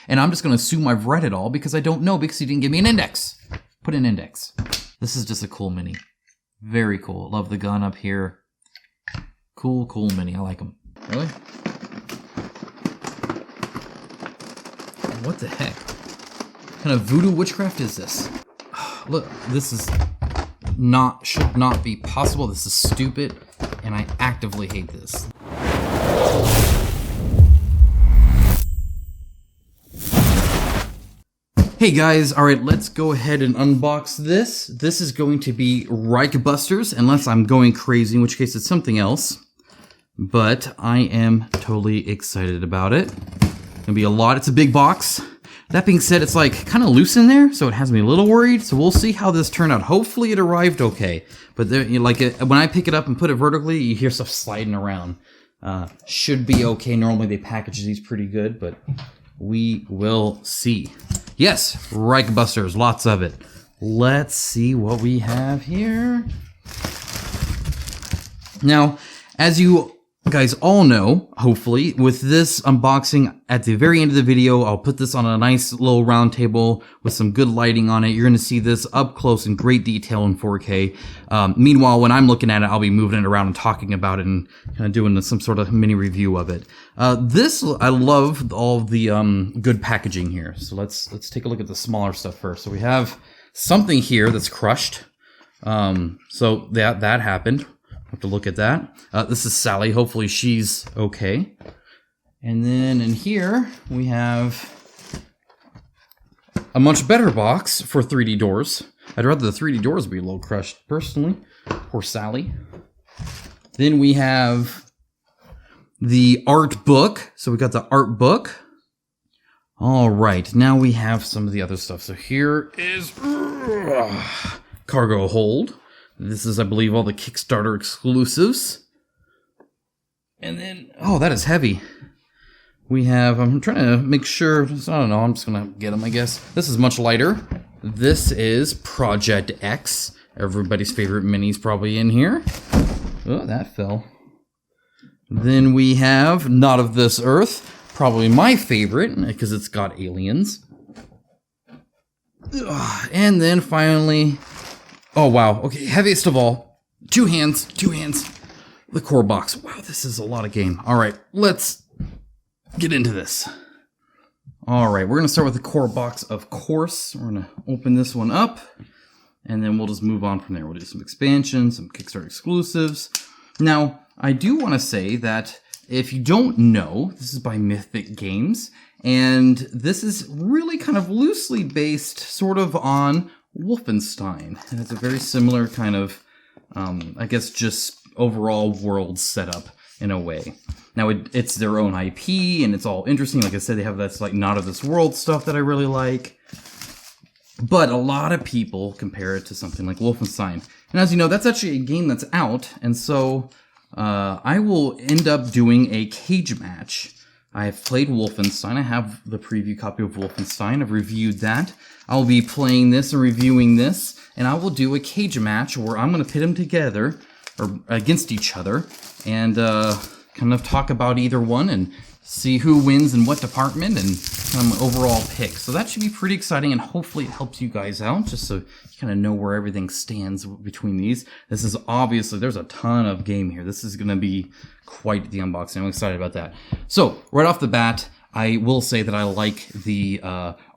And I'm just going to assume I've read it all because I don't know because he didn't give me an index. Put an index. This is just a cool mini. Very cool. Love the gun up here. Cool mini. I like them. Really? What the heck? What kind of voodoo witchcraft is this? Look, this is should not be possible. This is stupid, and I actively hate this. Hey guys, alright, let's go ahead and unbox this. This is going to be Reichbusters, unless I'm going crazy, in which case it's something else. But I am totally excited about it. Gonna be a lot. It's a big box. That being said, it's like kind of loose in there, so it has me a little worried. So we'll see how this turned out. Hopefully it arrived okay. But there, you know, like when I pick it up and put it vertically, you hear stuff sliding around. Should be okay. Normally they package these pretty good, but we will see. Yes, Reichbusters, lots of it. Let's see what we have here. Now, as you guys all know, hopefully, with this unboxing, at the very end of the video, I'll put this on a nice little round table with some good lighting on it. You're going to see this up close in great detail in 4K. Meanwhile, when I'm looking at it, I'll be moving it around and talking about it and kind of doing some sort of mini review of it. I love all of the good packaging here. So let's take a look at the smaller stuff first. So we have something here that's crushed. So that happened. Have to look at that. This is Sally. Hopefully she's okay. And then in here we have a much better box for 3D doors. I'd rather the 3D doors be a little crushed personally. Poor Sally. Then we have the art book. So we got the art book. All right, now we have some of the other stuff. So here is cargo hold. This is, I believe, all the Kickstarter exclusives. And then, oh, that is heavy. We have, I'm trying to make sure, I don't know, I'm just going to get them, I guess. This is much lighter. This is Project X. Everybody's favorite mini's probably in here. Oh, that fell. Then we have Not of This Earth. Probably my favorite, because it's got aliens. And then finally... oh, wow. Okay, heaviest of all. Two hands. The core box. Wow, this is a lot of game. All right, let's get into this. All right, we're going to start with the core box, of course. We're going to open this one up, and then we'll just move on from there. We'll do some expansions, some Kickstarter exclusives. Now, I do want to say that if you don't know, this is by Mythic Games, and this is really kind of loosely based sort of on Wolfenstein, and it's a very similar kind of, I guess, just overall world setup in a way. Now, it's their own IP, and it's all interesting. Like I said, they have this like not of this world stuff that I really like. But a lot of people compare it to something like Wolfenstein. And as you know, that's actually a game that's out, and so I will end up doing a cage match. I have played Wolfenstein. I have the preview copy of Wolfenstein. I've reviewed that. I'll be playing this and reviewing this, and I will do a cage match where I'm going to pit them together, or against each other, and kind of talk about either one and see who wins in what department and kind of an overall pick. So that should be pretty exciting, and hopefully it helps you guys out, just so you kind of know where everything stands between these. This is obviously, there's a ton of game here. This is going to be quite the unboxing. I'm excited about that. So right off the bat, I will say that I like the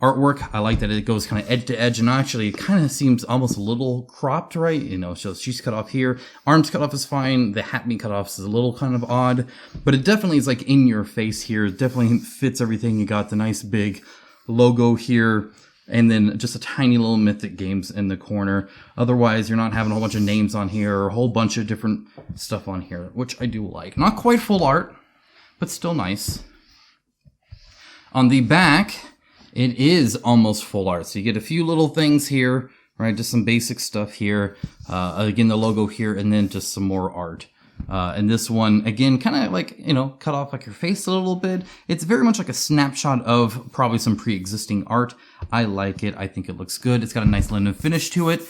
artwork. I like that it goes kind of edge to edge, and actually it kind of seems almost a little cropped, right? You know, so she's cut off here. Arms cut off is fine. The hat being cut off is a little kind of odd, but it definitely is like in your face here. It definitely fits everything. You got the nice big logo here, and then just a tiny little Mythic Games in the corner. Otherwise, you're not having a whole bunch of names on here or a whole bunch of different stuff on here, which I do like. Not quite full art, but still nice. On the back, it is almost full art. So you get a few little things here, right? Just some basic stuff here. Again, the logo here, and then just some more art. And this one, again, kind of like, you know, cut off like your face a little bit. It's very much like a snapshot of probably some pre-existing art. I like it. I think it looks good. It's got a nice linen finish to it.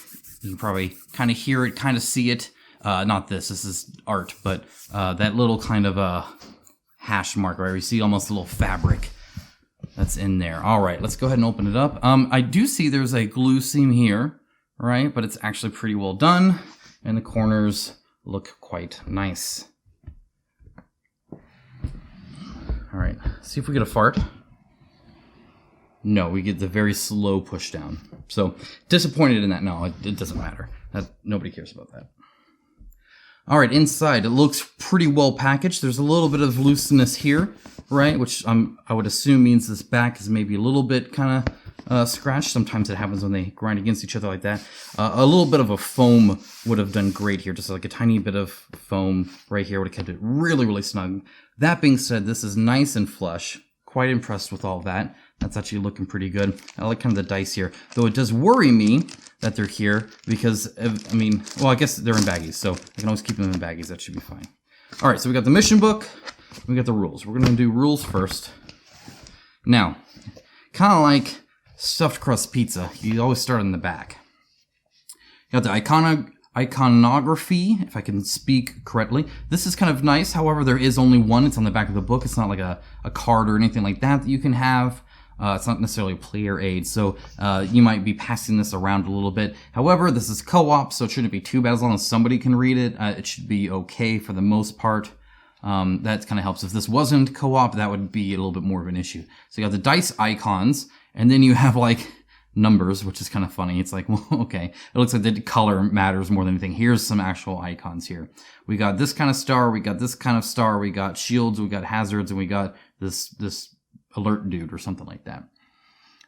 You can probably kind of hear it, kind of see it. Not this is art, but that little kind of hash mark, right? You see almost a little fabric. that's in there. All right, let's go ahead and open it up. I do see there's a glue seam here, right? But it's actually pretty well done, and the corners look quite nice. All right, see if we get a fart. No, we get the very slow push down. So disappointed in that. No, it doesn't matter. Nobody cares about that. All right, inside, it looks pretty well packaged. There's a little bit of looseness here, right? Which I would assume means this back is maybe a little bit kind of scratched. Sometimes it happens when they grind against each other like that. A little bit of a foam would have done great here. Just like a tiny bit of foam right here would have kept it really, really snug. That being said, this is nice and flush. Quite impressed with all of that. That's actually looking pretty good. I like kind of the dice here. Though it does worry me that they're here because, I mean, well, I guess they're in baggies, so I can always keep them in baggies. That should be fine. All right, so we got the mission book. We got the rules. We're going to do rules first. Now, kind of like stuffed crust pizza, you always start in the back. You got the iconography, if I can speak correctly. This is kind of nice. However, there is only one. It's on the back of the book. It's not like a card or anything like that you can have. It's not necessarily a player aid, so you might be passing this around a little bit. However, this is co-op, so it shouldn't be too bad as long as somebody can read it. It should be okay for the most part. That kind of helps. If this wasn't co-op, that would be a little bit more of an issue. So you got the dice icons, and then you have like numbers, which is kind of funny. It's like, well, okay. It looks like the color matters more than anything. Here's some actual icons here. We got this kind of star, we got this kind of star, we got shields, we got hazards, and we got this alert dude or something like that.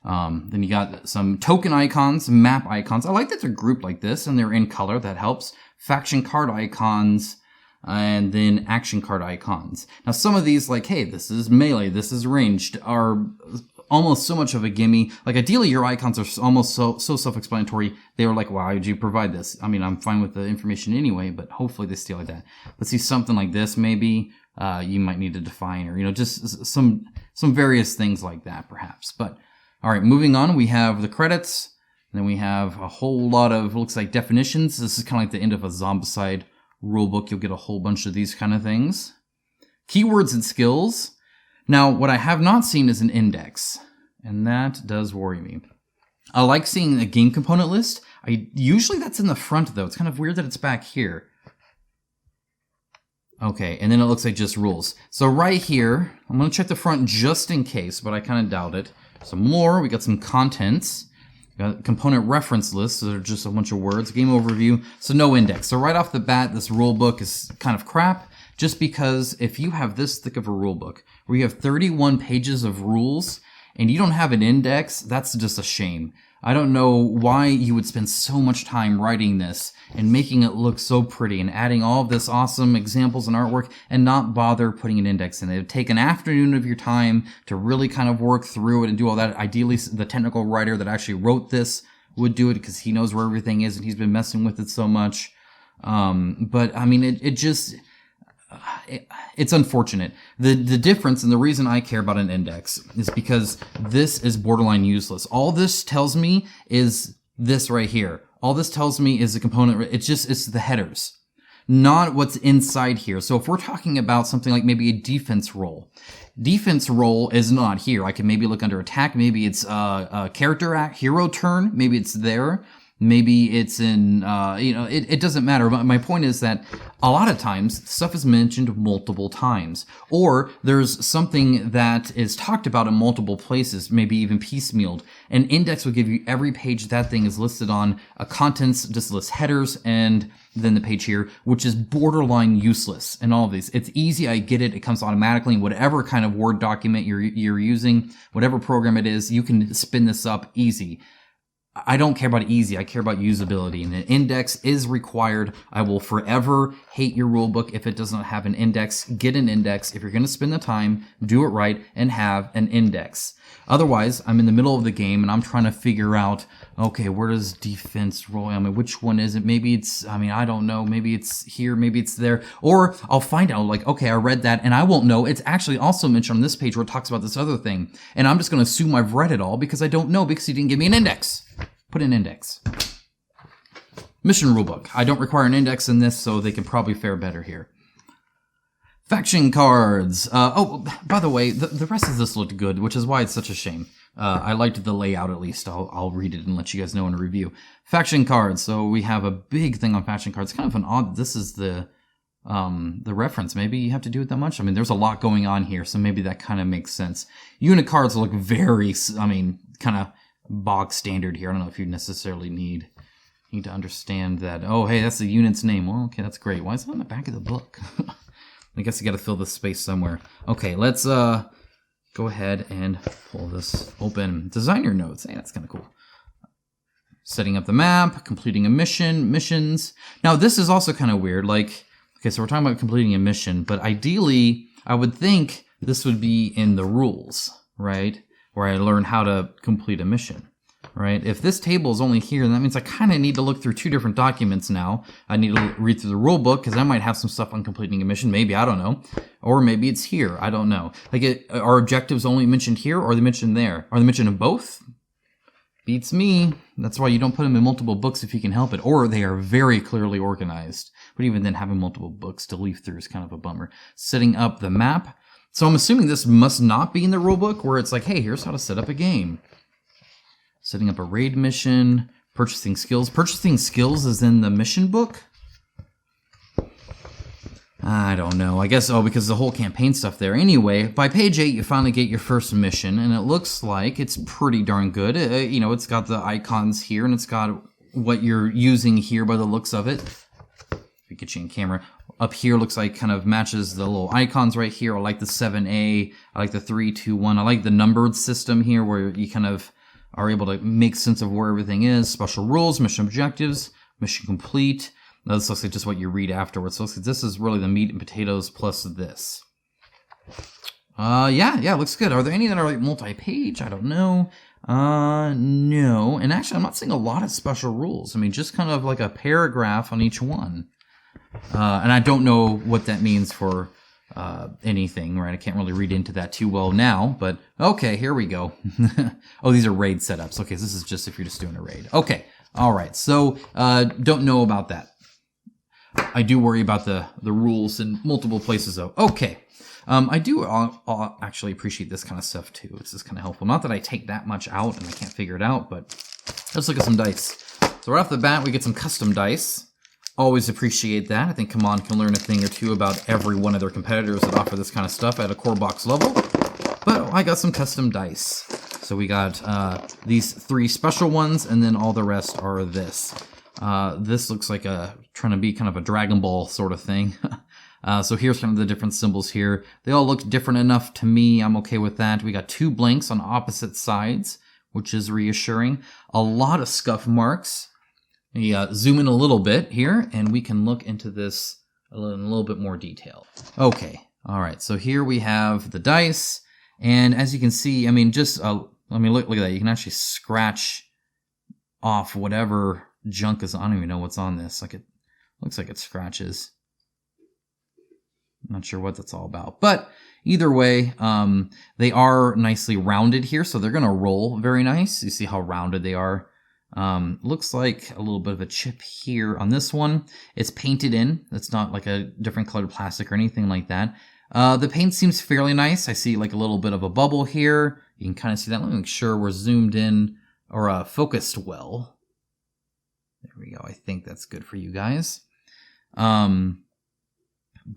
Then you got some token icons, map icons. I like that they're grouped like this and they're in color. That helps. Faction card icons, and then action card icons. Now some of these, like, hey, this is melee, this is ranged, are almost so much of a gimme. Like ideally your icons are almost so self-explanatory. They were like, why would you provide this? I mean, I'm fine with the information anyway, but hopefully they stay like that. But see, something like this maybe you might need to define, or, you know, just some various things like that perhaps. But all right, moving on, we have the credits. Then we have a whole lot of, looks like, definitions. This is kind of like the end of a Zombicide rulebook. You'll get a whole bunch of these kind of things. Keywords and skills. Now, what I have not seen is an index, and that does worry me. I like seeing a game component list. Usually that's in the front, though. It's kind of weird that it's back here. Okay, and then it looks like just rules. So right here, I'm going to check the front just in case, but I kind of doubt it. Some more, we got some contents. We got component reference lists, so they're just a bunch of words. Game overview, so no index. So right off the bat, this rule book is kind of crap, just because if you have this thick of a rule book, where you have 31 pages of rules, and you don't have an index, that's just a shame. I don't know why you would spend so much time writing this and making it look so pretty and adding all of this awesome examples and artwork and not bother putting an index in it. It would take an afternoon of your time to really kind of work through it and do all that. Ideally, the technical writer that actually wrote this would do it because he knows where everything is and he's been messing with it so much. But I mean, it's unfortunate. The difference, and the reason I care about an index, is because this is borderline useless. All this tells me is this right here. All this tells me is the component. It's the headers, not what's inside here. So if we're talking about something like maybe a defense roll is not here. I can maybe look under attack. Maybe it's a character act, hero turn. Maybe it's there. Maybe it's in, it doesn't matter. But my point is that a lot of times stuff is mentioned multiple times, or there's something that is talked about in multiple places, maybe even piecemealed. An index will give you every page that thing is listed on. A contents just lists headers and then the page here, which is borderline useless in all of these. It's easy. I get it. It comes automatically in whatever kind of Word document you're using, whatever program it is, you can spin this up easy. I don't care about easy. I care about usability, and an index is required. I will forever hate your rulebook if it doesn't have an index. Get an index. If you're going to spend the time, do it right and have an index. Otherwise, I'm in the middle of the game and I'm trying to figure out, okay, where does defense roll? I mean, which one is it? Maybe it's, I don't know. Maybe it's here. Maybe it's there. Or I'll find out, like, okay, I read that and I won't know. It's actually also mentioned on this page where it talks about this other thing. And I'm just going to assume I've read it all because I don't know because he didn't give me an index. Put an index. Mission rulebook. I don't require an index in this, so they can probably fare better here. Faction cards. Oh, by the way, the rest of this looked good, which is why it's such a shame. I liked the layout at least. I'll read it and let you guys know in a review. Faction cards. So we have a big thing on faction cards. Kind of an odd. This is the reference. Maybe you have to do it that much. I mean, there's a lot going on here, so maybe that kind of makes sense. Unit cards look very, kind of bog standard here. I don't know if you necessarily need to understand that. Oh, hey, that's the unit's name. Well, okay, that's great. Why is it on the back of the book? I guess you got to fill this space somewhere. Okay, let's go ahead and pull this open. Designer notes. Hey, that's kind of cool. Setting up the map, completing a mission, missions. Now, this is also kind of weird. Like, okay, so we're talking about completing a mission, but ideally, I would think this would be in the rules, right? Where I learn how to complete a mission. Right? If this table is only here, then that means I kind of need to look through two different documents now. I need to read through the rule book because I might have some stuff on completing a mission. Maybe, I don't know. Or maybe it's here. I don't know. Like, are objectives only mentioned here or are they mentioned there? Are they mentioned in both? Beats me. That's why you don't put them in multiple books if you can help it. Or they are very clearly organized. But even then, having multiple books to leaf through is kind of a bummer. Setting up the map. So I'm assuming this must not be in the rule book where it's like, hey, here's how to set up a game. Setting up a raid mission, purchasing skills. Purchasing skills is in the mission book? I don't know. I guess, because the whole campaign stuff there. Anyway, by page 8, you finally get your first mission, and it looks like it's pretty darn good. It's got the icons here, and it's got what you're using here by the looks of it. If we get you in camera. Up here looks like kind of matches the little icons right here. I like the 7A. I like the 3, 2, 1. I like the numbered system here where you kind of are able to make sense of where everything is. Special rules, mission objectives, mission complete. Now this looks like just what you read afterwards. So this is really the meat and potatoes plus this. Yeah, looks good. Are there any that are like multi-page? I don't know. No. And actually, I'm not seeing a lot of special rules. I mean, just kind of like a paragraph on each one. And I don't know what that means for anything, right? I can't really read into that too well now, but okay, here we go. Oh, these are raid setups. Okay, so this is just if you're just doing a raid. Okay, all right. So don't know about that. I do worry about the rules in multiple places, though. Okay, I do actually appreciate this kind of stuff too. This is kind of helpful. Not that I take that much out and I can't figure it out, but let's look at some dice. So right off the bat, we get some custom dice. Always appreciate that. I think Come can learn a thing or two about every one of their competitors that offer this kind of stuff at a core box level. But I got some custom dice. So we got these 3 special ones, and then all the rest are this. This looks like trying to be kind of a Dragon Ball sort of thing. So here's some of the different symbols here. They all look different enough to me. I'm okay with that. We got 2 blanks on opposite sides, which is reassuring. A lot of scuff marks. We zoom in a little bit here, and we can look into this in a little bit more detail. Okay, all right, so here we have the dice, and as you can see, I mean, just, look at that. You can actually scratch off whatever junk is, I don't even know what's on this. Like, it looks like it scratches. I'm not sure what that's all about, but either way, they are nicely rounded here, so they're going to roll very nice. You see how rounded they are. Looks like a little bit of a chip here on this one. It's painted in. It's not like a different colored plastic or anything like that. The paint seems fairly nice. I see like a little bit of a bubble here. You can kind of see that. Let me make sure we're zoomed in or focused well. There we go. I think that's good for you guys. But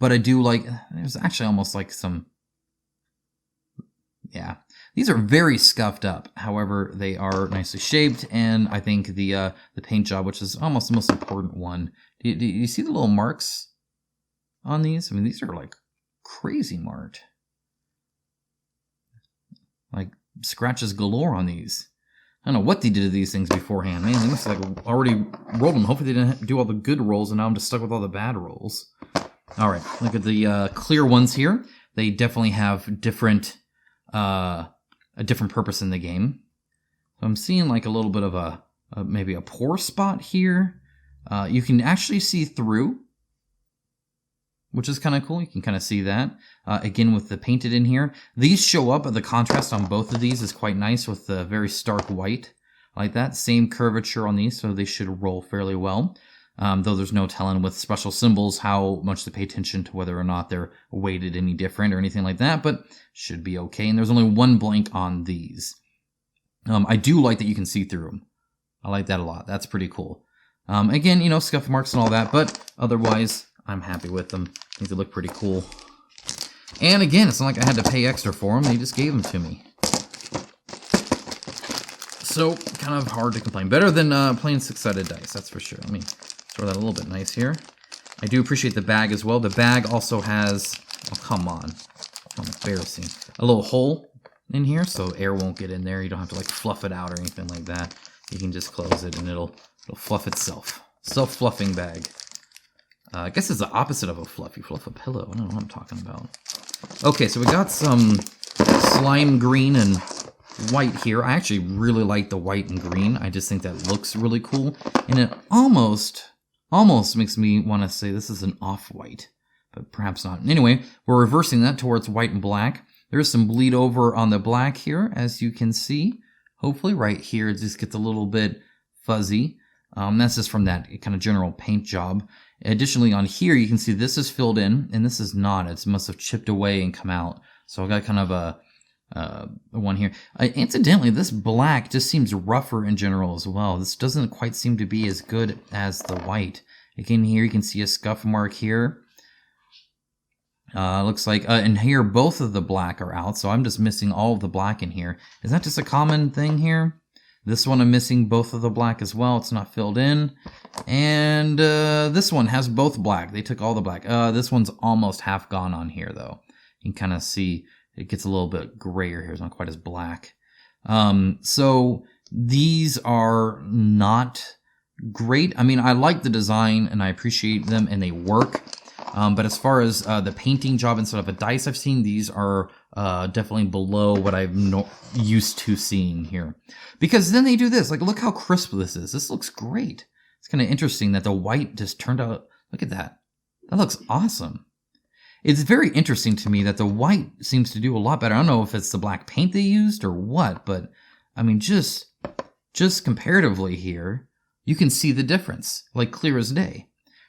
I do like, there's actually almost like some, yeah. These are very scuffed up. However, they are nicely shaped, and I think the paint job, which is almost the most important one. Do you see the little marks on these? I mean, these are like crazy marked. Like scratches galore on these. I don't know what they did to these things beforehand. Man, they must have like already rolled them. Hopefully they didn't do all the good rolls, and now I'm just stuck with all the bad rolls. All right, look at the clear ones here. They definitely have different... a different purpose in the game. So I'm seeing like a little bit of a maybe a pore spot here. You can actually see through, which is kind of cool. You can kind of see that. Again, with the painted in here. These show up, the contrast on both of these is quite nice with the very stark white. Like that. Same curvature on these, so they should roll fairly well. though there's no telling with special symbols how much to pay attention to whether or not they're weighted any different or anything like that, but should be okay. And there's only one blank on these. I do like that you can see through them. I like that a lot. That's pretty cool. Again, you know, scuff marks and all that, but otherwise, I'm happy with them. I think they look pretty cool. And again, it's not like I had to pay extra for them. They just gave them to me. So, kind of hard to complain. Better than plain 6-sided dice, that's for sure. Let me throw that a little bit nice here. I do appreciate the bag as well. The bag also has, oh, come on. How embarrassing. A little hole in here, so air won't get in there. You don't have to like fluff it out or anything like that. You can just close it and it'll fluff itself. Self-fluffing bag. I guess it's the opposite of a fluff. You fluff a pillow. I don't know what I'm talking about. Okay, so we got some slime green and white here. I actually really like the white and green. I just think that looks really cool. And it almost makes me want to say this is an off-white, but perhaps not. Anyway, we're reversing that towards white and black. There's some bleed over on the black here, as you can see. Hopefully right here it just gets a little bit fuzzy. That's just from that kind of general paint job. Additionally, on here, you can see this is filled in, and this is not. It must have chipped away and come out. So I've got kind of a one here. Incidentally, this black just seems rougher in general as well. This doesn't quite seem to be as good as the white. Again, here you can see a scuff mark here. Looks like, and here both of the black are out, so I'm just missing all of the black in here. Is that just a common thing here? This one I'm missing both of the black as well. It's not filled in. And this one has both black. They took all the black. This one's almost half gone on here, though. You can kind of see it gets a little bit grayer here. It's not quite as black. So these are not great. I mean, I like the design and I appreciate them and they work. But as far as the painting job instead of a dice I've seen, these are definitely below what I'm used to seeing here. Because then they do this. Like, look how crisp this is. This looks great. It's kind of interesting that the white just turned out. Look at that. That looks awesome. It's very interesting to me that the white seems to do a lot better. I don't know if it's the black paint they used or what, but I mean, just comparatively here, you can see the difference, like clear as day.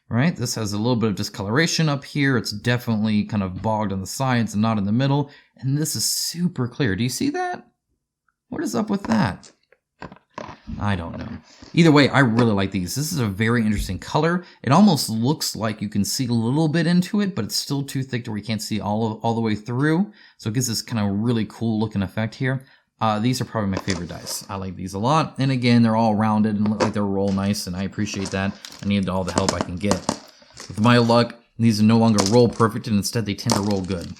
Right? This has a little bit of discoloration up here. It's definitely kind of bogged on the sides and not in the middle. And this is super clear. Do you see that? What is up with that? I don't know. Either way, I really like these. This is a very interesting color. It almost looks like you can see a little bit into it, but it's still too thick to where you can't see all the way through. So it gives this kind of really cool looking effect here. These are probably my favorite dice. I like these a lot. And again, they're all rounded and look like they're roll nice, and I appreciate that. I need all the help I can get. With my luck, these are no longer roll perfect, and instead they tend to roll good.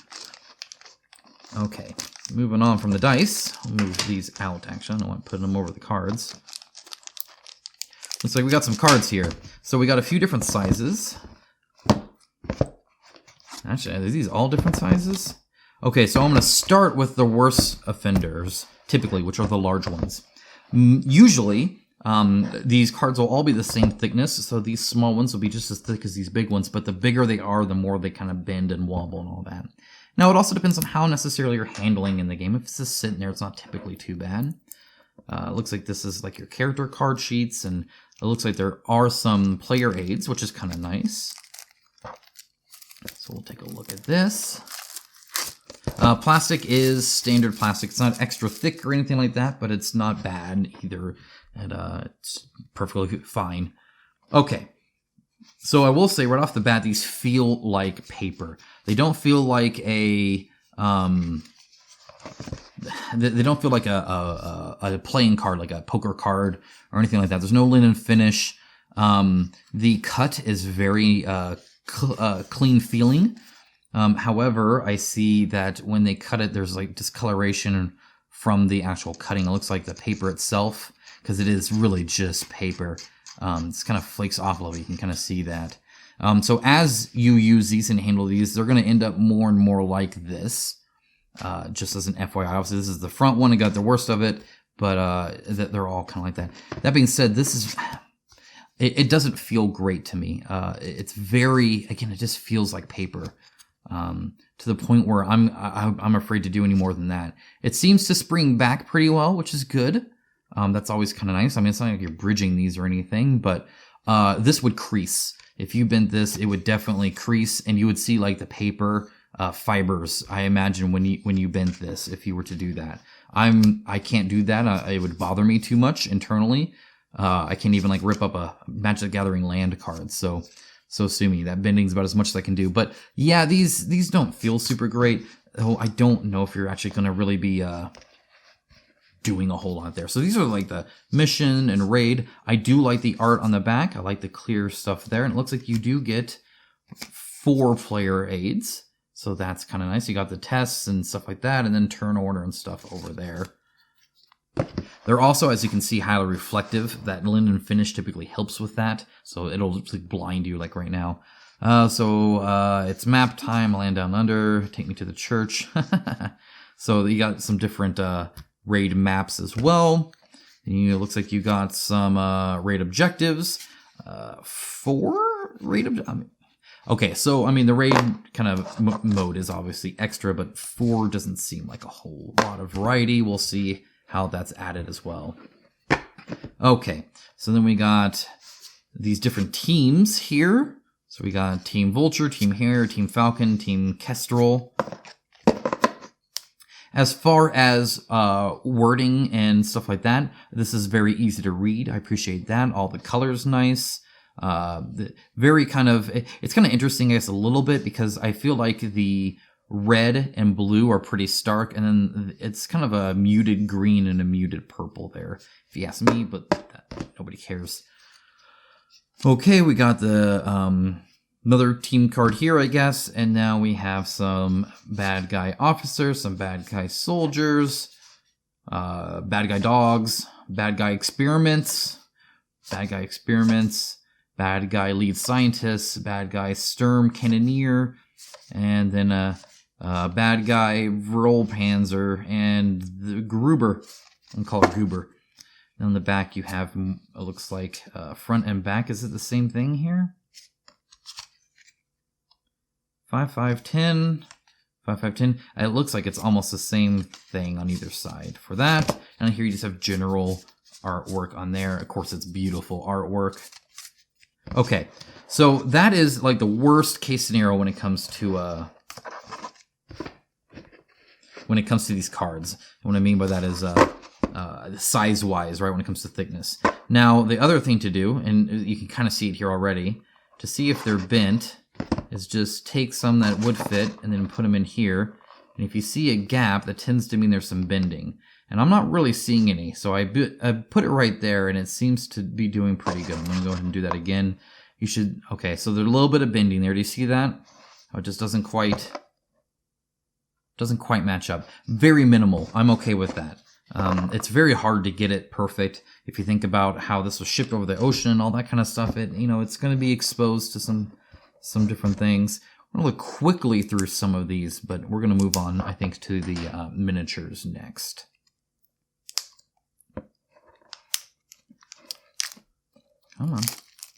Okay, moving on from the dice. I'll move these out, actually. I don't want to put them over the cards. Looks like we got some cards here. So we got a few different sizes. Actually, are these all different sizes? Okay, so I'm going to start with the worst offenders, typically, which are the large ones. Usually, these cards will all be the same thickness, so these small ones will be just as thick as these big ones, but the bigger they are, the more they kind of bend and wobble and all that. Now, it also depends on how necessarily you're handling in the game. If it's just sitting there, it's not typically too bad. It looks like this is like your character card sheets, and it looks like there are some player aids, which is kind of nice. So we'll take a look at this. Plastic is standard plastic. It's not extra thick or anything like that, but it's not bad either. And it's perfectly fine. Okay. So I will say right off the bat, these feel like paper. They don't feel like a they don't feel like a playing card, like a poker card or anything like that. There's no linen finish. The cut is very clean feeling. However, I see that when they cut it, there's like discoloration from the actual cutting. It looks like the paper itself, because it is really just paper. It's kind of flakes off a little bit. You can kind of see that. So as you use these and handle these, they're going to end up more and more like this. Just as an FYI, obviously this is the front one. It got the worst of it, but they're all kind of like that. That being said, this is... It doesn't feel great to me. It's very... Again, it just feels like paper. To the point where I'm afraid to do any more than that. It seems to spring back pretty well, which is good. That's always kind of nice. I mean, it's not like you're bridging these or anything, but this would crease. If you bent this, it would definitely crease, and you would see like the paper fibers, I imagine, when you bent this, if you were to do that. I can't do that. It would bother me too much internally. I can't even like rip up a Magic the Gathering land card. So sue me. That bending's about as much as I can do. But yeah, these don't feel super great. Oh, I don't know if you're actually going to really be doing a whole lot there. So these are like the mission and raid. I do like the art on the back. I like the clear stuff there. And it looks like you do get 4-player aids. So that's kind of nice. You got the tests and stuff like that, and then turn order and stuff over there. They're also, as you can see, highly reflective. That linen finish typically helps with that. So it'll like blind you like right now. It's map time. Land down under. Take me to the church. So you got some different raid maps as well. And it looks like you got some raid objectives. 4 raid objectives. Okay, so, I mean, the raid kind of mode is obviously extra, but 4 doesn't seem like a whole lot of variety. We'll see how that's added as well. Okay, so then we got these different teams here. So we got Team Vulture, Team Hare, Team Falcon, Team Kestrel. As far as wording and stuff like that, this is very easy to read. I appreciate that. All the colors nice. Very kind of, it's kind of interesting, I guess, a little bit, because I feel like the red and blue are pretty stark, and then it's kind of a muted green and a muted purple there, if you ask me, but nobody cares. Okay, we got the another team card here, I guess, and now we have some bad guy officers, some bad guy soldiers, bad guy dogs, bad guy experiments, bad guy lead scientist, bad guy Sturm Cannoneer, and then bad guy Rollpanzer, and the Gruber. I'm called Gruber. And on the back you have, it looks like front and back. Is it the same thing here? 5, 5, 10. 5, 5, 10. It looks like it's almost the same thing on either side for that. And here you just have general artwork on there. Of course, it's beautiful artwork. Okay, so that is like the worst case scenario when it comes to these cards. And what I mean by that is size-wise, right? When it comes to thickness. Now, the other thing to do, and you can kind of see it here already, to see if they're bent, is just take some that would fit and then put them in here. And if you see a gap, that tends to mean there's some bending. And I'm not really seeing any, so I put it right there, and it seems to be doing pretty good. I'm going to go ahead and do that again. You should, okay, so there's a little bit of bending there. Do you see that? Oh, it just doesn't quite match up. Very minimal. I'm okay with that. It's very hard to get it perfect. If you think about how this was shipped over the ocean and all that kind of stuff, it's going to be exposed to some different things. I'm going to look quickly through some of these, but we're going to move on, I think, to the miniatures next. Come on.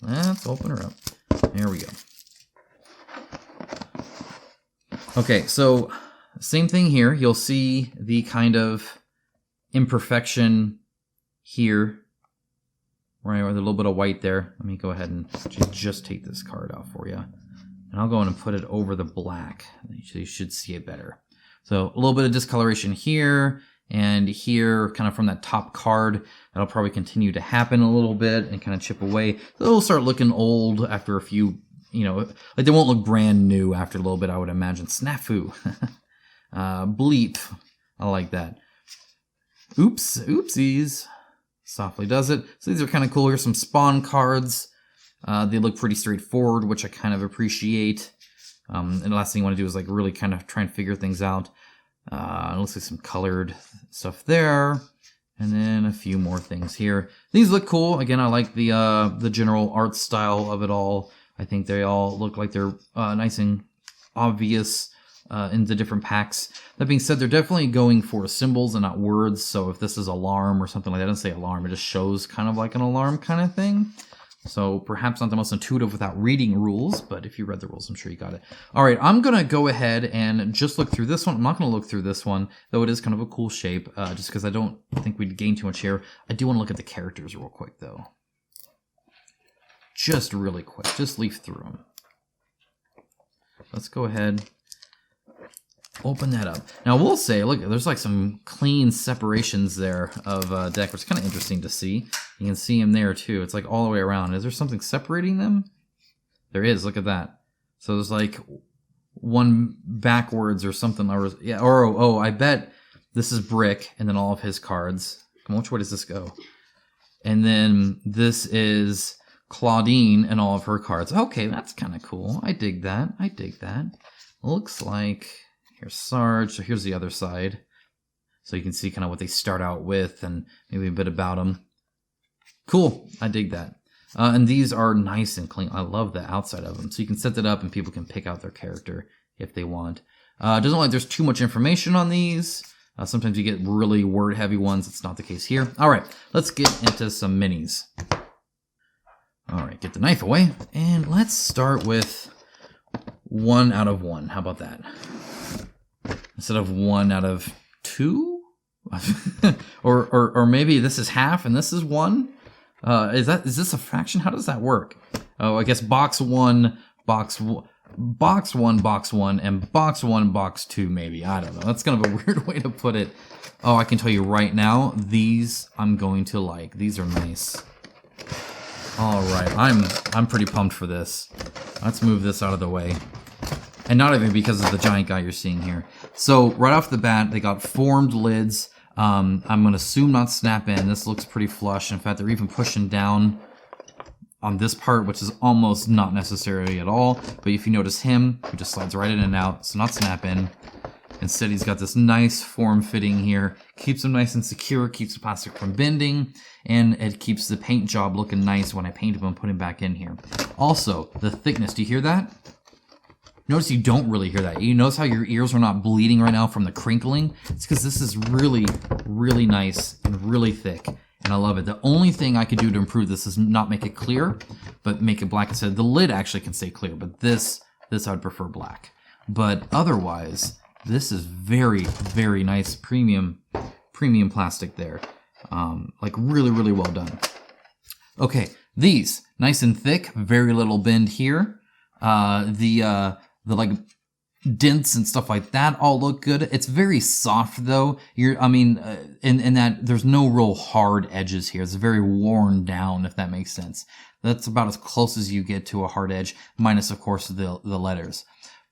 Let's open her up. There we go. Okay, so same thing here. You'll see the kind of imperfection here, right, with a little bit of white there. Let me go ahead and just take this card out for you. And I'll go in and put it over the black. You should see it better. So a little bit of discoloration here and here, kind of from that top card. That'll probably continue to happen a little bit and kind of chip away. It'll start looking old after a few, like they won't look brand new after a little bit, I would imagine. Snafu. Bleep. I like that. Oops. Oopsies. Softly does it. So these are kind of cool. Here's some spawn cards. They look pretty straightforward, which I kind of appreciate. And the last thing you want to do is like really kind of try and figure things out. It looks like some colored stuff there. And then a few more things here. These look cool. Again, I like the general art style of it all. I think they all look like they're nice and obvious in the different packs. That being said, they're definitely going for symbols and not words. So if this is alarm or something like that, it doesn't say alarm. It just shows kind of like an alarm kind of thing. So perhaps not the most intuitive without reading rules, but if you read the rules, I'm sure you got it. All right, I'm going to go ahead and just look through this one. I'm not going to look through this one, though it is kind of a cool shape, just because I don't think we'd gain too much here. I do want to look at the characters real quick, though. just really quick. Just leaf through them. Let's go ahead, open that up. Now, we'll say, look, there's like some clean separations there of deck, which is kind of interesting to see. You can see them there too. It's like all the way around. Is there something separating them? There is. Look at that. So there's like one backwards or something. Or, yeah. Or I bet this is Brick, and then all of his cards. Come on, which way does this go? And then this is Claudine and all of her cards. Okay, that's kind of cool. I dig that. I dig that. Looks like here's Sarge. So here's the other side. So you can see kind of what they start out with and maybe a bit about them. Cool. I dig that. And these are nice and clean. I love the outside of them. So you can set that up and people can pick out their character if they want. It doesn't look like there's too much information on these. Sometimes you get really word-heavy ones. It's not the case here. All right, let's get into some minis. All right, get the knife away. And let's start with 1 out of 1. How about that? Instead of 1 out of 2? or maybe this is half and this is 1? Is this a fraction? How does that work? Oh, I guess box 1, box 1, box 1, and box 1, box 2, maybe. I don't know. That's kind of a weird way to put it. Oh, I can tell you right now, these I'm going to like. These are nice. All right, I'm pretty pumped for this. Let's move this out of the way. And not even because of the giant guy you're seeing here. So right off the bat, they got formed lids. I'm going to assume not snap in. This looks pretty flush. In fact, they're even pushing down on this part, which is almost not necessary at all. But if you notice him, he just slides right in and out, so not snap in. Instead, he's got this nice form fitting here. Keeps him nice and secure, keeps the plastic from bending, and it keeps the paint job looking nice when I paint him and put him back in here. Also, the thickness, do you hear that? Notice you don't really hear that. You notice how your ears are not bleeding right now from the crinkling? It's because this is really, really nice and really thick, and I love it. The only thing I could do to improve this is not make it clear, but make it black instead. The lid actually can stay clear, but this I would prefer black. But otherwise, this is very, very nice premium plastic there. Like really, really well done. Okay, these nice and thick, very little bend here. The like dents and stuff like that all look good. It's very soft though. In that there's no real hard edges here. It's very worn down, if that makes sense. That's about as close as you get to a hard edge, minus of course the letters.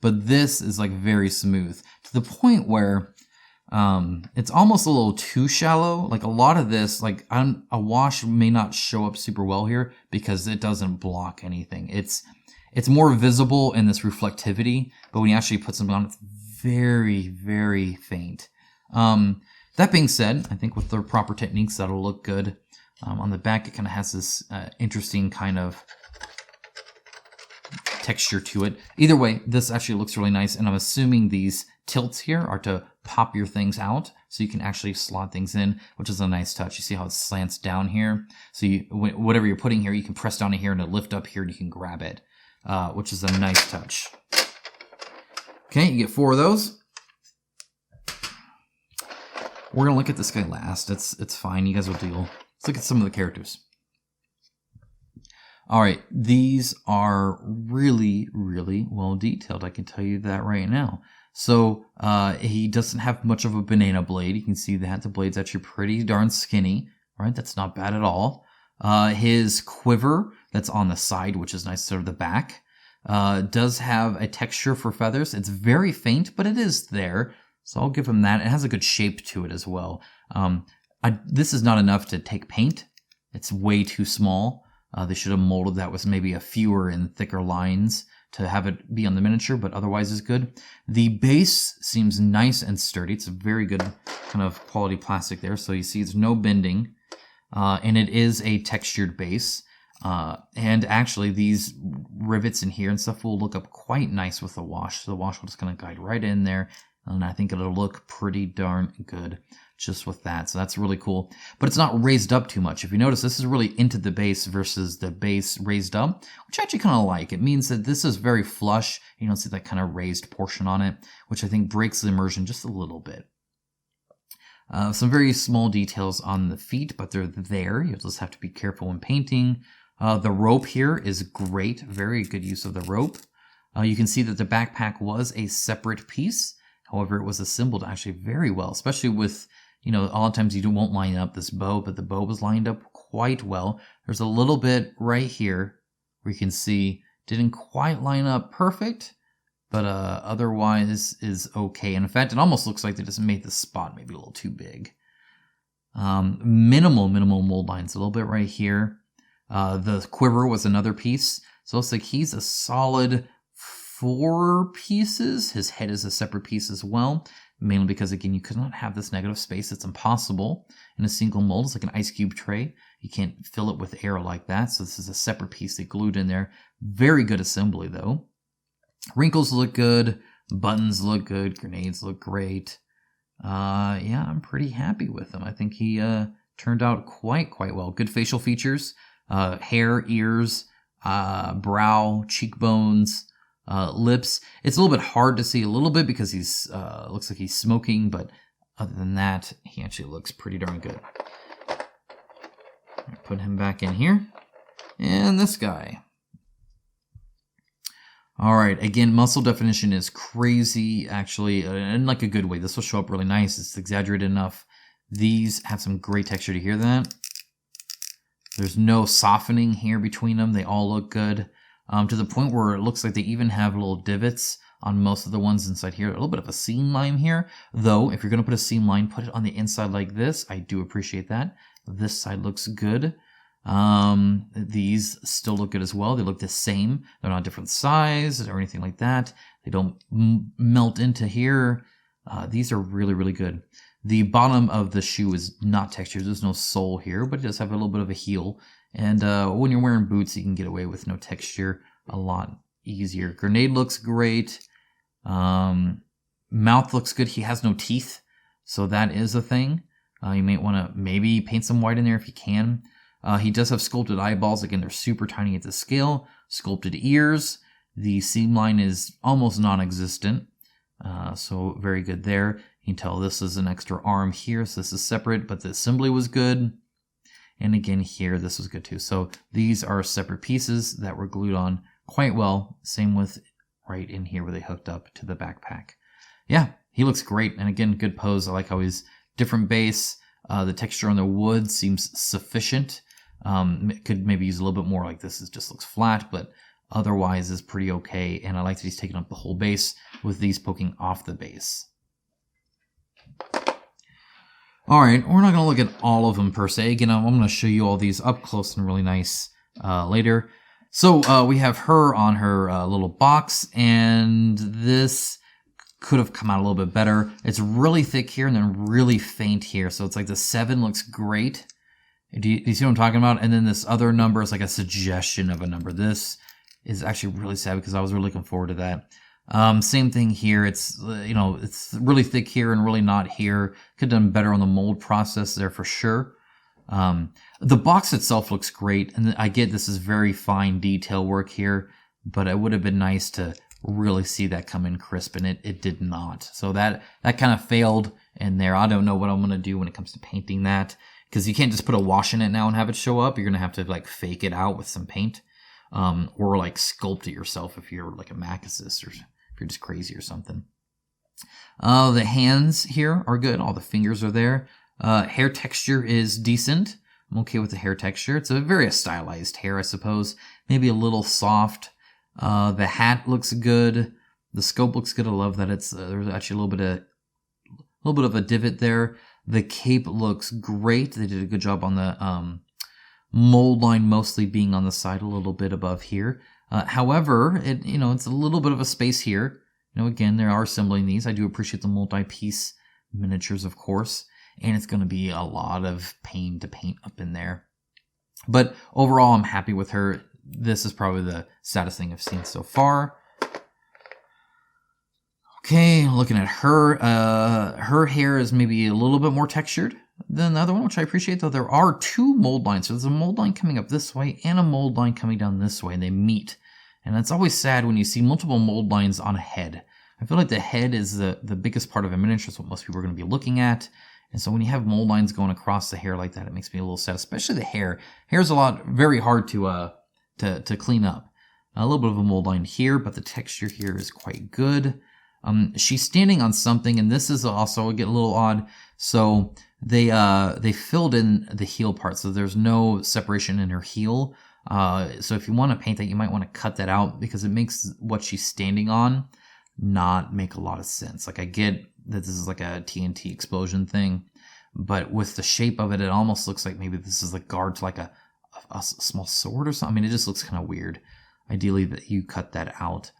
But this is like very smooth to the point where it's almost a little too shallow. Like a lot of this, like a wash may not show up super well here because it doesn't block anything. It's more visible in this reflectivity, but when you actually put something on, it's very, very faint. That being said, I think with the proper techniques, that'll look good. On the back, it kind of has this interesting kind of texture to it. Either way, this actually looks really nice, and I'm assuming these tilts here are to pop your things out, so you can actually slot things in, which is a nice touch. You see how it slants down here? So whatever you're putting here, you can press down here and it'll lift up here and you can grab it. Which is a nice touch. Okay, you get 4 of those. We're gonna look at this guy last. It's fine. You guys will deal. Let's look at some of the characters. All right, these are really, really well detailed. I can tell you that right now. So he doesn't have much of a banana blade. You can see that the blade's actually pretty darn skinny. All right, that's not bad at all. His quiver that's on the side, which is nice, sort of the back, does have a texture for feathers. It's very faint, but it is there. So I'll give him that. It has a good shape to it as well. This is not enough to take paint. It's way too small. They should have molded that with maybe a fewer and thicker lines to have it be on the miniature, but otherwise is good. The base seems nice and sturdy. It's a very good kind of quality plastic there. So you see it's no bending. And it is a textured base. And actually these rivets in here and stuff will look up quite nice with the wash. So the wash will just kind of guide right in there. And I think it'll look pretty darn good just with that. So that's really cool. But it's not raised up too much. If you notice, this is really into the base versus the base raised up, which I actually kind of like. It means that this is very flush. You don't see that kind of raised portion on it, which I think breaks the immersion just a little bit. Some very small details on the feet, but they're there. You'll just have to be careful when painting. The rope here is great. Very good use of the rope. You can see that the backpack was a separate piece. However, it was assembled actually very well, especially with, a lot of times you won't line up this bow, but the bow was lined up quite well. There's a little bit right here where you can see didn't quite line up perfect, but otherwise is okay. And in fact, it almost looks like they just made the spot maybe a little too big. Minimal mold lines, a little bit right here. The quiver was another piece. So it looks like he's a solid 4 pieces. His head is a separate piece as well, mainly because, again, you could not have this negative space. It's impossible in a single mold. It's like an ice cube tray. You can't fill it with air like that. So this is a separate piece they glued in there. Very good assembly, though. Wrinkles look good. Buttons look good. Grenades look great. Yeah, I'm pretty happy with him. I think he turned out quite well. Good facial features. Hair, ears, brow, cheekbones, lips. It's a little bit hard to see a little bit because he's looks like he's smoking, but other than that, he actually looks pretty darn good. Put him back in here. And this guy. All right, again, muscle definition is crazy, actually, in like a good way. This will show up really nice. It's exaggerated enough. These have some great texture. To hear that? There's no softening here between them. They all look good, to the point where it looks like they even have little divots on most of the ones inside here. A little bit of a seam line here, though. If you're going to put a seam line, put it on the inside like this. I do appreciate that. This side looks good. These still look good as well. They look the same. They're not different size or anything like that. They don't melt into here. These are really good. The bottom of the shoe is not textured. There's no sole here, but it does have a little bit of a heel. And when you're wearing boots, you can get away with no texture a lot easier. Grenade looks great. Mouth looks good. He has no teeth, so that is a thing. You may want to maybe paint some white in there if you can. He does have sculpted eyeballs. Again, they're super tiny at the scale. Sculpted ears. The seam line is almost non-existent. So very good there. You can tell this is an extra arm here, so this is separate, but the assembly was good. And again here, this was good too. So these are separate pieces that were glued on quite well. Same with right in here where they hooked up to the backpack. Yeah, he looks great. And again, good pose. I like how he's different base. The texture on the wood seems sufficient. Could maybe use a little bit more, like this. It just looks flat, but otherwise is pretty okay. And I like that he's taking up the whole base with these poking off the base. All right, we're not going to look at all of them per se. Again, I'm going to show you all these up close and really nice later. So we have her on her little box, and this could have come out a little bit better. It's really thick here and then really faint here. So it's like the 7 looks great. Do you see what I'm talking about? And then this other number is like a suggestion of a number. This is actually really sad because I was really looking forward to that. Same thing here. It's, it's really thick here and really not here. Could have done better on the mold process there for sure. The box itself looks great. And I get this is very fine detail work here, but it would have been nice to really see that come in crisp, and it did not. So that kind of failed in there. I don't know what I'm going to do when it comes to painting that, because you can't just put a wash in it now and have it show up. You're going to have to like fake it out with some paint, or like sculpt it yourself if you're like a macacist or if you're just crazy or something. The hands here are good. All the fingers are there. Hair texture is decent. I'm okay with the hair texture. It's a very stylized hair, I suppose. Maybe a little soft. The hat looks good. The scope looks good. I love that it's there's actually a little bit of a divot there. The cape looks great. They did a good job on the mold line mostly being on the side a little bit above here. However, it's a little bit of a space here. Again, they are assembling these. I do appreciate the multi-piece miniatures, of course, and it's going to be a lot of pain to paint up in there. But overall, I'm happy with her. This is probably the saddest thing I've seen so far. Okay, looking at her. Her hair is maybe a little bit more textured than the other one, which I appreciate, though. There are 2 mold lines. So there's a mold line coming up this way and a mold line coming down this way, and they meet. And it's always sad when you see multiple mold lines on a head. I feel like the head is the biggest part of a miniature. It's what most people are going to be looking at. And so when you have mold lines going across the hair like that, it makes me a little sad, especially the hair. Hair's very hard to clean up. A little bit of a mold line here, but the texture here is quite good. She's standing on something, and this is also get a little odd. So they filled in the heel part, so there's no separation in her heel. So if you want to paint that, you might want to cut that out because it makes what she's standing on not make a lot of sense. Like I get that this is like a TNT explosion thing, but with the shape of it, it almost looks like maybe this is the guard to like a small sword or something. I mean, it just looks kind of weird. Ideally that you cut that out.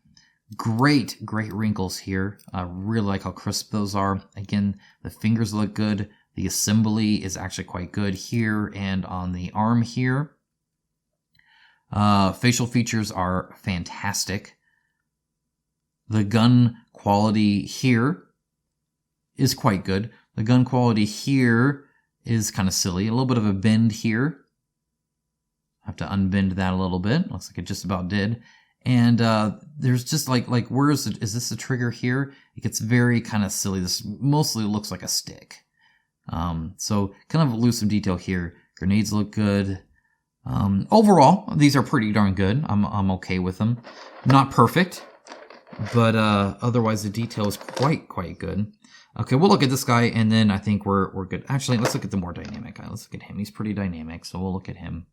Great wrinkles here. I really like how crisp those are. Again, the fingers look good. The assembly is actually quite good here and on the arm here. Facial features are fantastic. The gun quality here is quite good. The gun quality here is kind of silly. A little bit of a bend here. I have to unbend that a little bit. Looks like it just about did. And there's just like where is it? Is this a trigger here? It gets very kind of silly. This mostly looks like a stick. So kind of lose some detail here. Grenades look good. Overall, these are pretty darn good. I'm okay with them. Not perfect, but otherwise the detail is quite good. Okay, we'll look at this guy, and then I think we're good. Actually, let's look at the more dynamic guy. Let's look at him. He's pretty dynamic, so we'll look at him.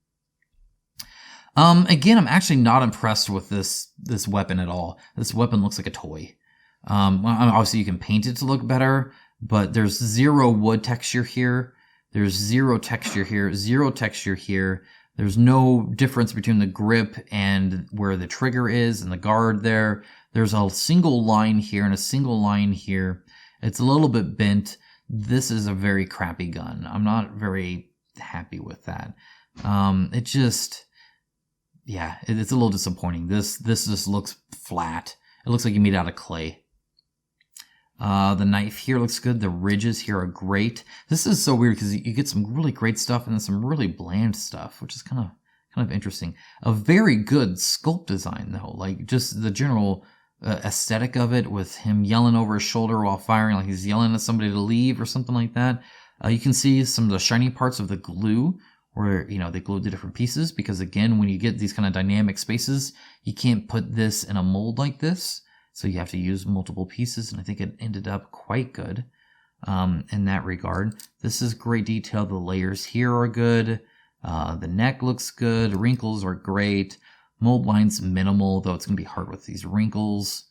Again, I'm actually not impressed with this weapon at all. This weapon looks like a toy. Obviously, you can paint it to look better, but there's zero wood texture here. There's zero texture here. Zero texture here. There's no difference between the grip and where the trigger is and the guard there. There's a single line here and a single line here. It's a little bit bent. This is a very crappy gun. I'm not very happy with that. It just... yeah, it's a little disappointing. This just looks flat. It looks like you made it out of clay. The knife here looks good. The ridges here are great. This is so weird because you get some really great stuff and then some really bland stuff, which is kind of interesting. A very good sculpt design though, like just the general aesthetic of it with him yelling over his shoulder while firing, like he's yelling at somebody to leave or something like that. You can see some of the shiny parts of the glue, where, you know, they glued the different pieces, because again, when you get these kind of dynamic spaces, you can't put this in a mold like this. So you have to use multiple pieces, and I think it ended up quite good in that regard. This is great detail. The layers here are good. The neck looks good. Wrinkles are great. Mold lines minimal, though it's going to be hard with these wrinkles.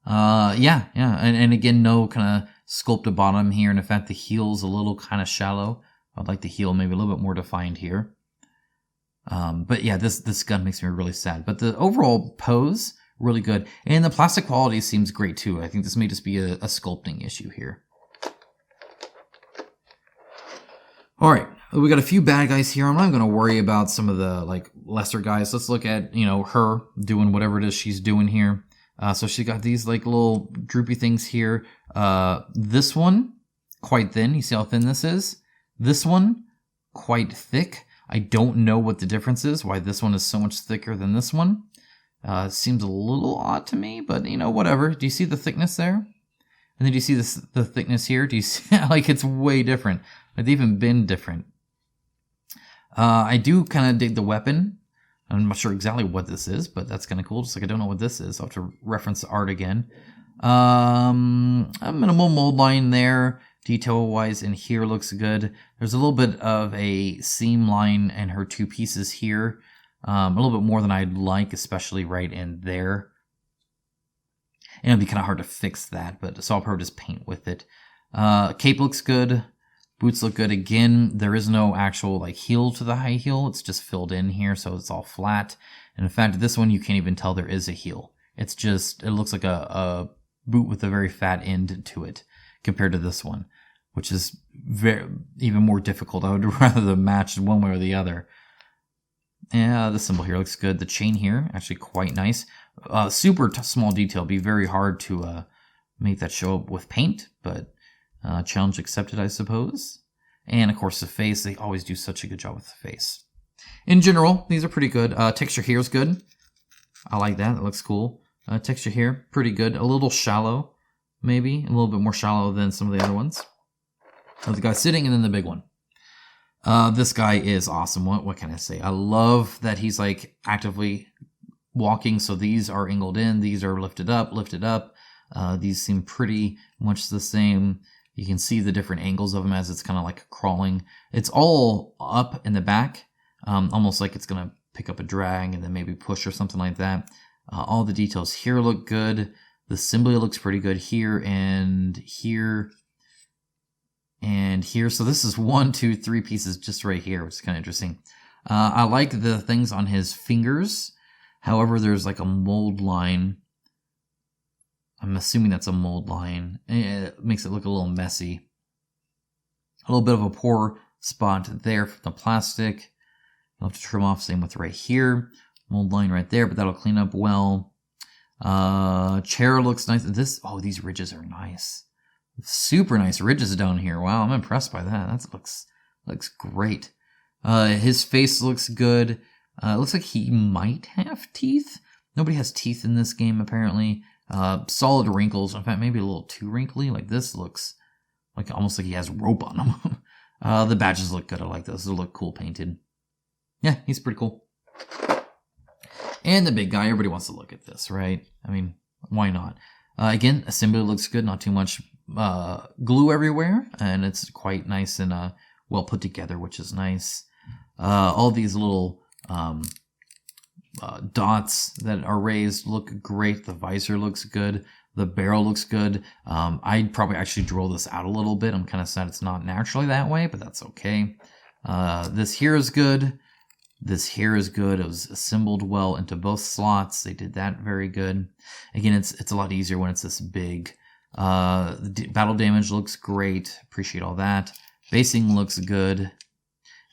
Yeah. And again, no kind of sculpted bottom here. And in fact, the heel's a little kind of shallow. I'd like the heel maybe a little bit more defined here. But yeah, this gun makes me really sad. But the overall pose, really good. And the plastic quality seems great too. I think this may just be a sculpting issue here. All right, we got a few bad guys here. I'm not going to worry about some of the like lesser guys. Let's look at, you know, her doing whatever it is she's doing here. So she got these like little droopy things here. This one, quite thin. You see how thin this is? This one, quite thick. I don't know what the difference is, why this one is so much thicker than this one. Seems a little odd to me, but you know, whatever. Do you see the thickness there? And then do you see the thickness here? Do you see, like, it's way different. It's even been different. I do kind of dig the weapon. I'm not sure exactly what this is, but that's kind of cool. Just like I don't know what this is. I'll have to reference the art again. A minimal mold line there. Detail-wise in here looks good. There's a little bit of a seam line in her two pieces here. A little bit more than I'd like, especially right in there. And it'll be kind of hard to fix that, but so I'll probably just paint with it. Cape looks good. Boots look good. Again, there is no actual like heel to the high heel. It's just filled in here, so it's all flat. And in fact, this one you can't even tell there is a heel. It's just, it looks like a boot with a very fat end to it compared to this one, which is even more difficult. I would rather them match one way or the other. Yeah, the symbol here looks good. The chain here, actually quite nice. Super small detail. Be very hard to make that show up with paint, but challenge accepted, I suppose. And of course the face, they always do such a good job with the face. In general, these are pretty good. Texture here is good. I like that. That looks cool. Texture here, pretty good. A little shallow, maybe. A little bit more shallow than some of the other ones. of the guy sitting, and then the big one. This guy is awesome. What can I say? I love that he's like actively walking. So these are angled in, these are lifted up. These seem pretty much the same. You can see the different angles of them as it's kind of like crawling. It's all up in the back, almost like it's going to pick up a drag and then maybe push or something like that. All the details here look good. The assembly looks pretty good here and here and here. So this is 1, 2, 3 pieces just right here, which is kind of interesting. I like the things on his fingers. However, there's like a mold line. I'm assuming that's a mold line. It makes it look a little messy. A little bit of a poor spot there from the plastic. You'll have to trim off, same with right here. Mold line right there, but that'll clean up well. Chair looks nice. These ridges are nice. Super nice ridges down here. Wow, I'm impressed by that. That looks great. His face looks good. It looks like he might have teeth. Nobody has teeth in this game, apparently. Solid wrinkles. In fact, maybe a little too wrinkly. Like this looks like almost like he has rope on him. The badges look good. I like those. They look cool painted. Yeah, he's pretty cool. And the big guy. Everybody wants to look at this, right? I mean, why not? Again, assembly looks good. Not too much glue everywhere. And it's quite nice and well put together, which is nice. All these little dots that are raised look great. The visor looks good. The barrel looks good. I'd probably actually drill this out a little bit. I'm kind of sad it's not naturally that way, but that's okay. This here is good. This here is good. It was assembled well into both slots. They did that very good. Again, it's a lot easier when it's this big. The battle damage looks great. Appreciate all that. Basing looks good. In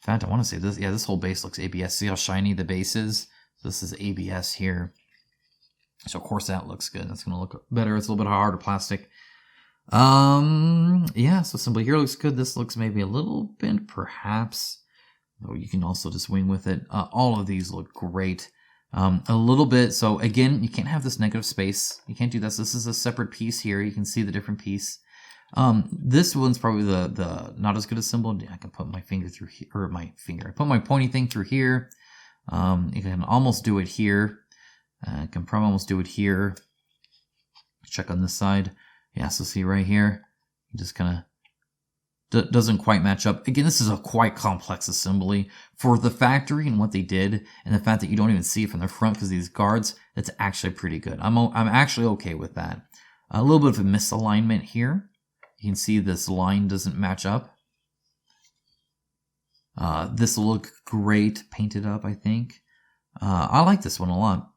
fact, I want to say this. Yeah, this whole base looks ABS. See how shiny the base is? So this is ABS here. So of course that looks good. That's going to look better. It's a little bit harder plastic. Yeah, so assembly here looks good. This looks maybe a little bent, perhaps. Though you can also just wing with it. All of these look great. A little bit. So again, you can't have this negative space. You can't do this. This is a separate piece here. You can see the different piece. This one's probably the not as good assembled. I can put my finger through here, or I put my pointy thing through here. You can almost do it here. I can probably almost do it here. Check on this side. Yeah, so see right here, it just kind of doesn't quite match up. Again, this is a quite complex assembly for the factory and what they did, and the fact that you don't even see it from the front because these guards. That's actually pretty good. I'm actually okay with that. A little bit of a misalignment here. You can see this line doesn't match up. This will look great painted up, I think. I like this one a lot.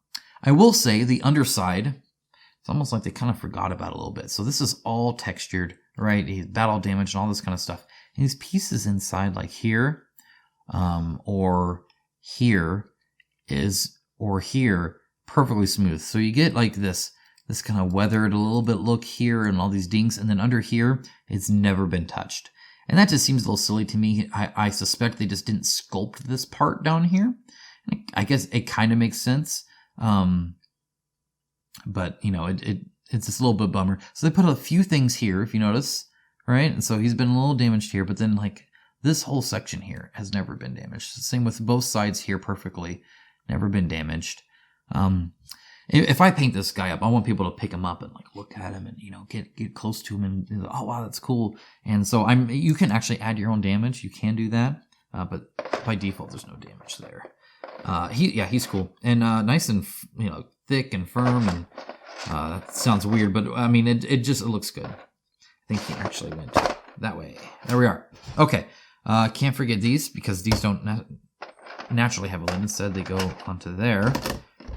I will say the underside, it's almost like they kind of forgot about it a little bit. So this is all textured, right? Battle damage and all this kind of stuff. And these pieces inside, like here, or here, perfectly smooth. So you get like this kind of weathered a little bit look here and all these dings. And then under here, it's never been touched. And that just seems a little silly to me. I suspect they just didn't sculpt this part down here. I guess it kind of makes sense. But, you know, it's just a little bit bummer. So they put a few things here, if you notice, right? And so he's been a little damaged here. But then, like, this whole section here has never been damaged. Same with both sides here perfectly. Never been damaged. If I paint this guy up, I want people to pick him up and like look at him and, you know, get close to him and oh wow, that's cool. And so you can actually add your own damage. You can do that, but by default there's no damage there. He's cool and nice and thick and firm and that sounds weird, but I mean it looks good. I think he actually went that way. There we are. Okay, can't forget these because these don't naturally have a lid. Instead they go onto there.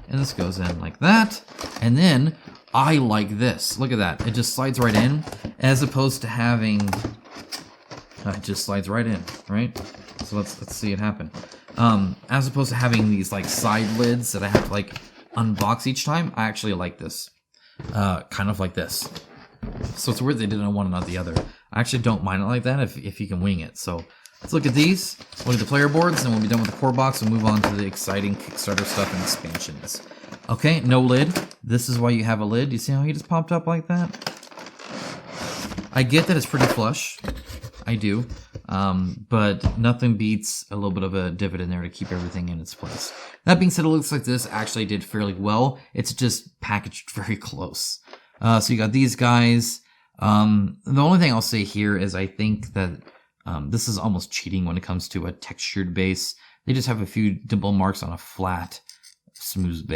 And this goes in like that. And then I like this. Look at that. It just slides right in as opposed to having... it just slides right in, right? So let's see it happen. As opposed to having these like side lids that I have to like unbox each time, I actually like this. Kind of like this. So it's weird they did it on one and not the other. I actually don't mind it like that if you can wing it. So let's look at these. Look at the player boards, and we'll be done with the core box and move on to the exciting Kickstarter stuff and expansions. Okay, no lid. This is why you have a lid. You see how he just popped up like that? I get that it's pretty flush. I do. But nothing beats a little bit of a divot in there to keep everything in its place. That being said, it looks like this actually did fairly well. It's just packaged very close. So you got these guys. The only thing I'll say here is I think that this is almost cheating when it comes to a textured base. They just have a few dimple marks on a flat, smooth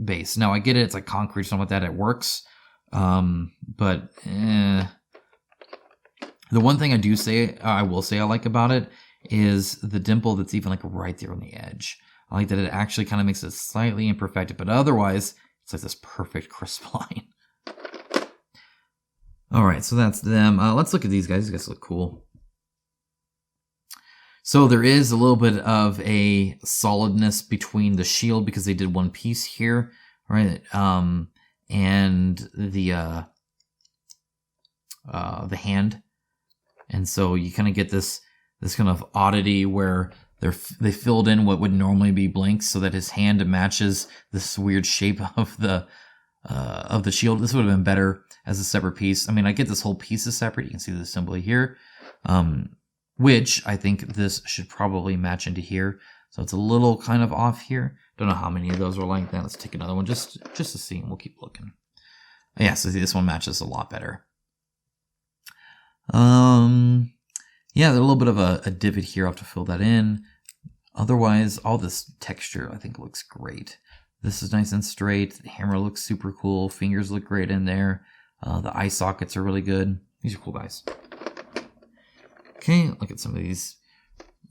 base. Now, I get it. It's like concrete, something like that. It works. But the one thing I will say I like about it is the dimple that's even like right there on the edge. I like that it actually kind of makes it slightly imperfect, but otherwise it's like this perfect crisp line. All right, so that's them. Let's look at these guys. These guys look cool. So there is a little bit of a solidness between the shield because they did one piece here, right? And the hand. And so you kind of get this kind of oddity where they filled in what would normally be blanks so that his hand matches this weird shape of the shield. This would have been better as a separate piece. I mean, I get this whole piece is separate. You can see the assembly here, which I think this should probably match into here. So it's a little kind of off here. Don't know how many of those are like that. Let's take another one just to see, and we'll keep looking. Yeah, so see, this one matches a lot better. Yeah, there's a little bit of a divot here. I'll have to fill that in. Otherwise, all this texture I think looks great. This is nice and straight. The hammer looks super cool. Fingers look great in there. The eye sockets are really good. These are cool guys. Okay, look at some of these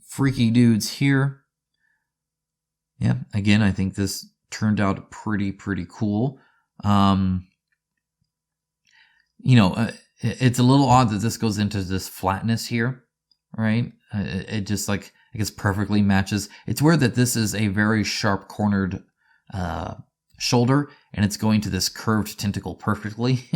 freaky dudes here. Yeah, again, I think this turned out pretty cool. It's a little odd that this goes into this flatness here, right? It just like, I guess, perfectly matches. It's weird that this is a very sharp cornered shoulder and it's going to this curved tentacle perfectly.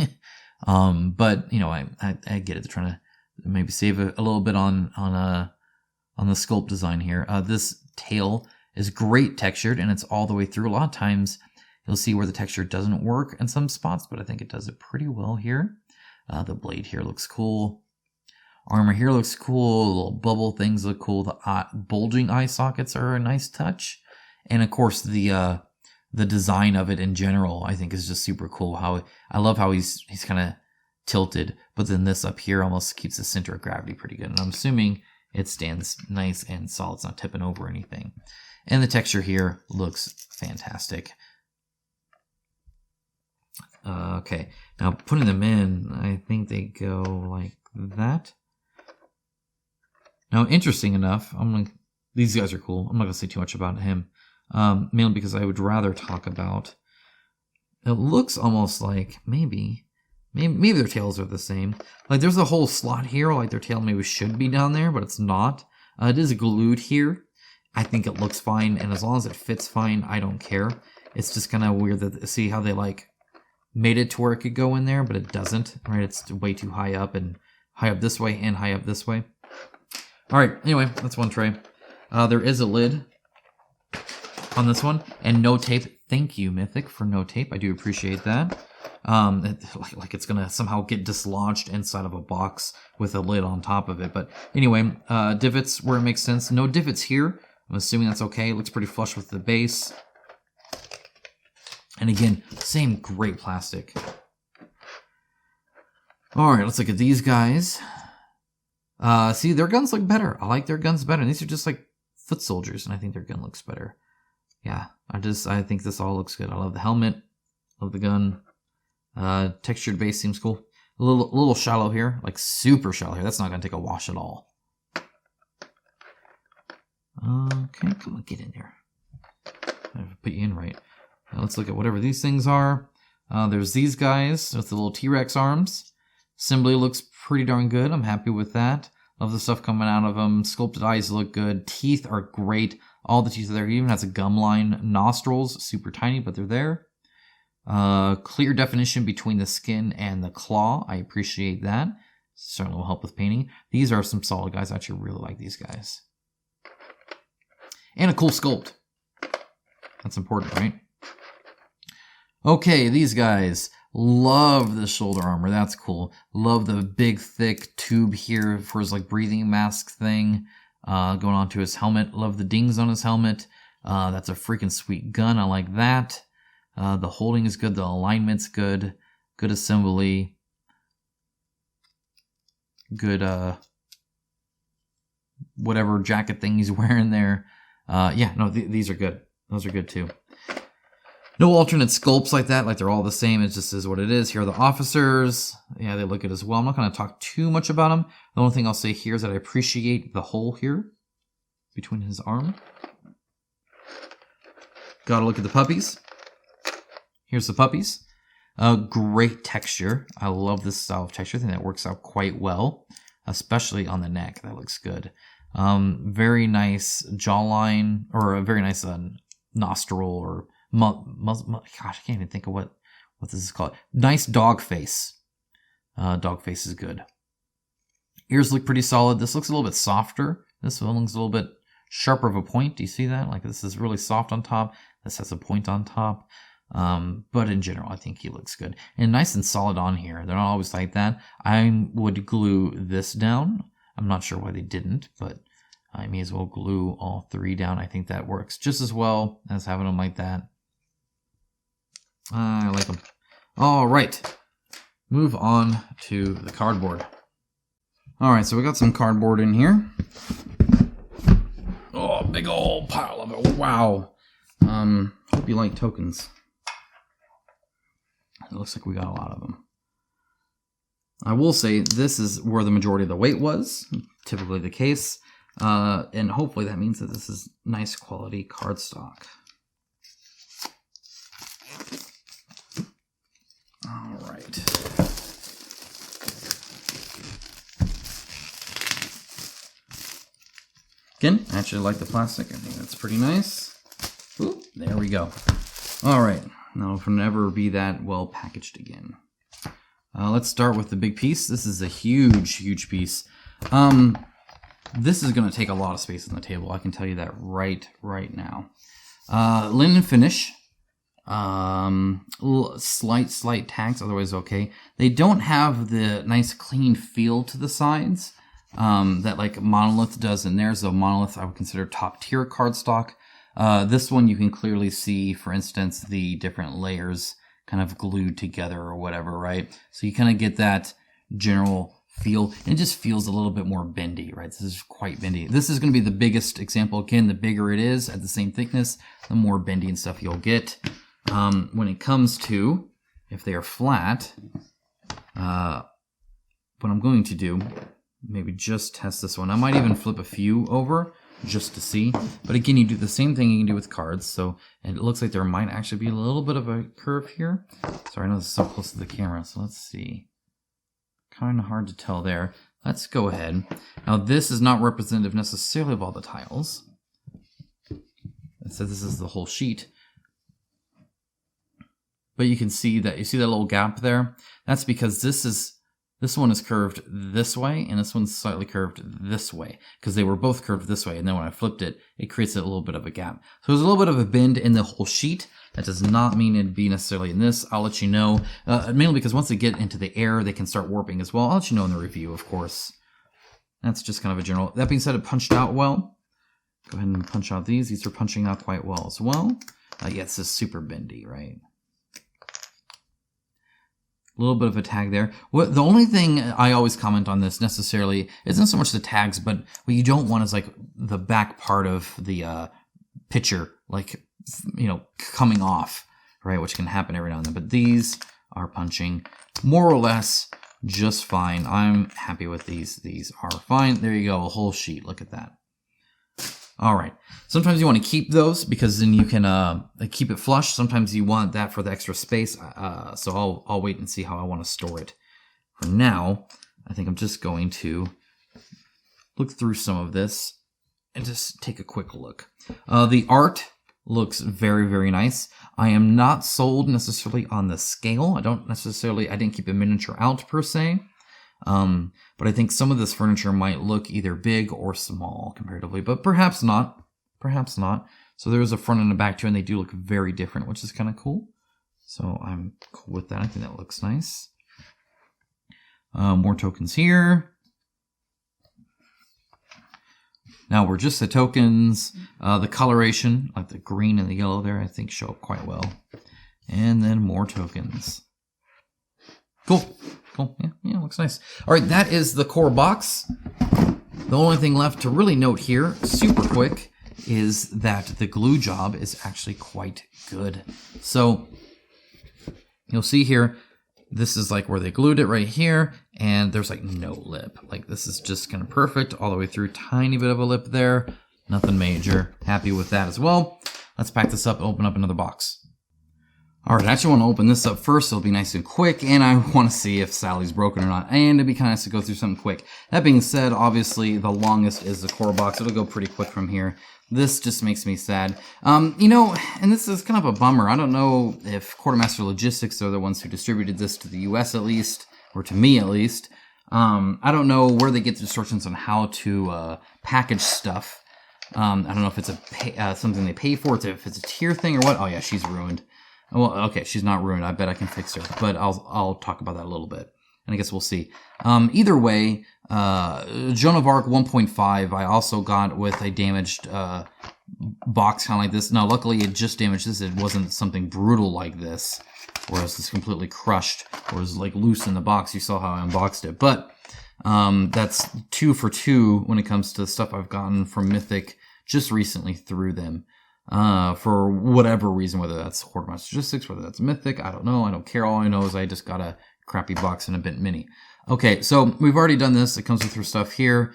But I get it. They're trying to maybe save a little bit on the sculpt design here. This tail is great textured and it's all the way through. A lot of times you'll see where the texture doesn't work in some spots, but I think it does it pretty well here. The blade here looks cool. Armor here looks cool. The little bubble things look cool. The bulging eye sockets are a nice touch. And of course, the design of it in general, I think, is just super cool. I love how he's kind of tilted, but then this up here almost keeps the center of gravity pretty good. And I'm assuming it stands nice and solid. It's not tipping over or anything. And the texture here looks fantastic. Okay, now putting them in, I think they go like that. Now, interesting enough, these guys are cool. I'm not gonna say too much about him, mainly because I would rather talk about. It looks almost like maybe their tails are the same. Like there's a whole slot here, like their tail maybe should be down there, but it's not. It is glued here. I think it looks fine, and as long as it fits fine, I don't care. It's just kind of weird that see how they like made it to where it could go in there, but it doesn't, right? It's way too high up, and high up this way and high up this way. All right, anyway, that's one tray. There is a lid on this one, and no tape. Thank you, Mythic, for no tape. I do appreciate that. Like it's gonna somehow get dislodged inside of a box with a lid on top of it. But anyway, divots where it makes sense. No divots here. I'm assuming that's okay. It looks pretty flush with the base. And again, same great plastic. All right, let's look at these guys. See, their guns look better. I like their guns better. And these are just like foot soldiers, and I think their gun looks better. Yeah, I think this all looks good. I love the helmet, love the gun. Textured base seems cool. A little shallow here, like super shallow here. That's not gonna take a wash at all. Okay, come on, get in there. I have to put you in right. Now let's look at whatever these things are. There's these guys with the little T-Rex arms. Assembly looks pretty darn good. I'm happy with that. Love the stuff coming out of them. Sculpted eyes look good. Teeth are great. All the teeth are there. He even has a gum line. Nostrils, super tiny, but they're there. Clear definition between the skin and the claw. I appreciate that. Certainly will help with painting. These are some solid guys. I actually really like these guys. And a cool sculpt. That's important, right? Okay, these guys. Love the shoulder armor. That's cool. Love the big, thick tube here for his like breathing mask thing going onto his helmet. Love the dings on his helmet. That's a freaking sweet gun. I like that. The holding is good. The alignment's good. Good assembly. Good, whatever jacket thing he's wearing there. Yeah, no, these are good. Those are good too. No alternate sculpts like that, like they're all the same. It just is what it is. Here are the officers. Yeah, they look good as well. I'm not going to talk too much about them. The only thing I'll say here is that I appreciate the hole here between his arm. Gotta look at the puppies. Here's the puppies. Great texture. I love this style of texture. I think that works out quite well, especially on the neck. That looks good. Very nice jawline, or a very nice nostril, or gosh, I can't even think of what this is called. Nice dog face. Dog face is good. Ears look pretty solid. This looks a little bit softer. This one looks a little bit sharper of a point. Do you see that? Like this is really soft on top. This has a point on top. But in general, I think he looks good. And nice and solid on here. They're not always like that. I would glue this down. I'm not sure why they didn't, but I may as well glue all three down. I think that works just as well as having them like that. I like them. All right. Move on to the cardboard. All right, so we got some cardboard in here. Oh, big old pile of it. Wow. Hope you like tokens. It looks like we got a lot of them. I will say this is where the majority of the weight was, typically the case. And hopefully that means that this is nice quality cardstock. All right. Again, I actually like the plastic. I think that's pretty nice. Ooh, there we go. All right. Now it'll never be that well packaged again. Let's start with the big piece. This is a huge, huge piece. This is going to take a lot of space on the table. I can tell you that right now. Linen finish. Slight tags, otherwise okay. They don't have the nice clean feel to the sides that like Monolith does in theirs. So Monolith I would consider top tier cardstock. This one you can clearly see, for instance, the different layers kind of glued together or whatever, right? So you kind of get that general feel. It just feels a little bit more bendy, right? This is quite bendy. This is going to be the biggest example. Again, the bigger it is at the same thickness, the more bendy and stuff you'll get. When it comes to, if they are flat, what I'm going to do, maybe just test this one. I might even flip a few over just to see. But again, you do the same thing you can do with cards. So, and it looks like there might actually be a little bit of a curve here. Sorry, I know this is so close to the camera. So let's see. Kind of hard to tell there. Let's go ahead. Now, this is not representative necessarily of all the tiles. So this is the whole sheet. But you can see that, you see that little gap there? That's because this one is curved this way, and this one's slightly curved this way, because they were both curved this way, and then when I flipped it, it creates a little bit of a gap. So there's a little bit of a bend in the whole sheet. That does not mean it'd be necessarily in this. I'll let you know, mainly because once they get into the air, they can start warping as well. I'll let you know in the review, of course. That's just kind of a general. That being said, it punched out well. Go ahead and punch out these. These are punching out quite well as well. Yeah, this is super bendy, right? A little bit of a tag there. The only thing I always comment on this necessarily isn't so much the tags, but what you don't want is like the back part of the picture, like, you know, coming off, right? Which can happen every now and then. But these are punching more or less just fine. I'm happy with these. These are fine. There you go. A whole sheet. Look at that. All right. Sometimes you want to keep those because then you can keep it flush. Sometimes you want that for the extra space. So I'll wait and see how I want to store it. For now, I think I'm just going to look through some of this and just take a quick look. The art looks very, very nice. I am not sold necessarily on the scale. I didn't keep a miniature out per se. But I think some of this furniture might look either big or small comparatively, but perhaps not. Perhaps not. So there's a front and a back too, and they do look very different, which is kind of cool. So I'm cool with that. I think that looks nice. More tokens here. Now we're just the tokens. The coloration, like the green and the yellow there, I think show up quite well. And then more tokens. Cool. Cool. Yeah, looks nice. All right, that is the core box. The only thing left to really note here, super quick, is that the glue job is actually quite good. So you'll see here, this is like where they glued it right here, and there's like no lip. Like this is just kind of perfect all the way through. Tiny bit of a lip there, nothing major. Happy with that as well. Let's pack this up and open up another box. All right, I actually want to open this up first. It'll be nice and quick, and I want to see if Sally's broken or not. And it'd be kind of nice to go through something quick. That being said, obviously the longest is the core box. It'll go pretty quick from here. This just makes me sad. You know, and this is kind of a bummer. I don't know if Quartermaster Logistics are the ones who distributed this to the US at least, or to me at least. I don't know where they get the instructions on how to package stuff. I don't know if it's something they pay for, if it's a tier thing or what. Oh yeah, she's ruined. Well, okay, she's not ruined. I bet I can fix her, but I'll talk about that a little bit, and I guess we'll see. Either way, Joan of Arc 1.5 I also got with a damaged box kind of like this. Now, luckily, it just damaged this. It wasn't something brutal like this, whereas it's completely crushed or is like loose in the box. You saw how I unboxed it, but that's 2 for 2 when it comes to the stuff I've gotten from Mythic just recently through them. For whatever reason, whether that's Quartermaster Logistics, whether that's Mythic, I don't know. I don't care. All I know is I just got a crappy box and a bit mini. Okay, so we've already done this. It comes with her stuff here.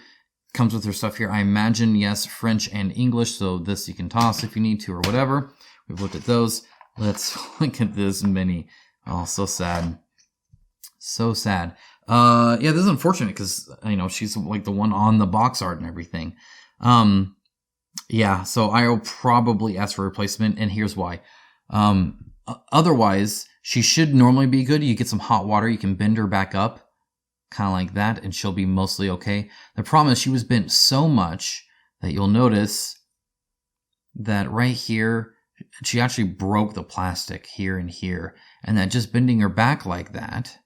Comes with her stuff here. I imagine, yes, French and English. So this you can toss if you need to or whatever. We've looked at those. Let's look at this mini. Oh, so sad. So sad. Yeah, this is unfortunate because, you know, she's like the one on the box art and everything. Yeah, so I'll probably ask for a replacement, and here's why. Otherwise, she should normally be good. You get some hot water, you can bend her back up, kind of like that, and she'll be mostly okay. The problem is she was bent so much that you'll notice that right here, she actually broke the plastic here and here, and that just bending her back like that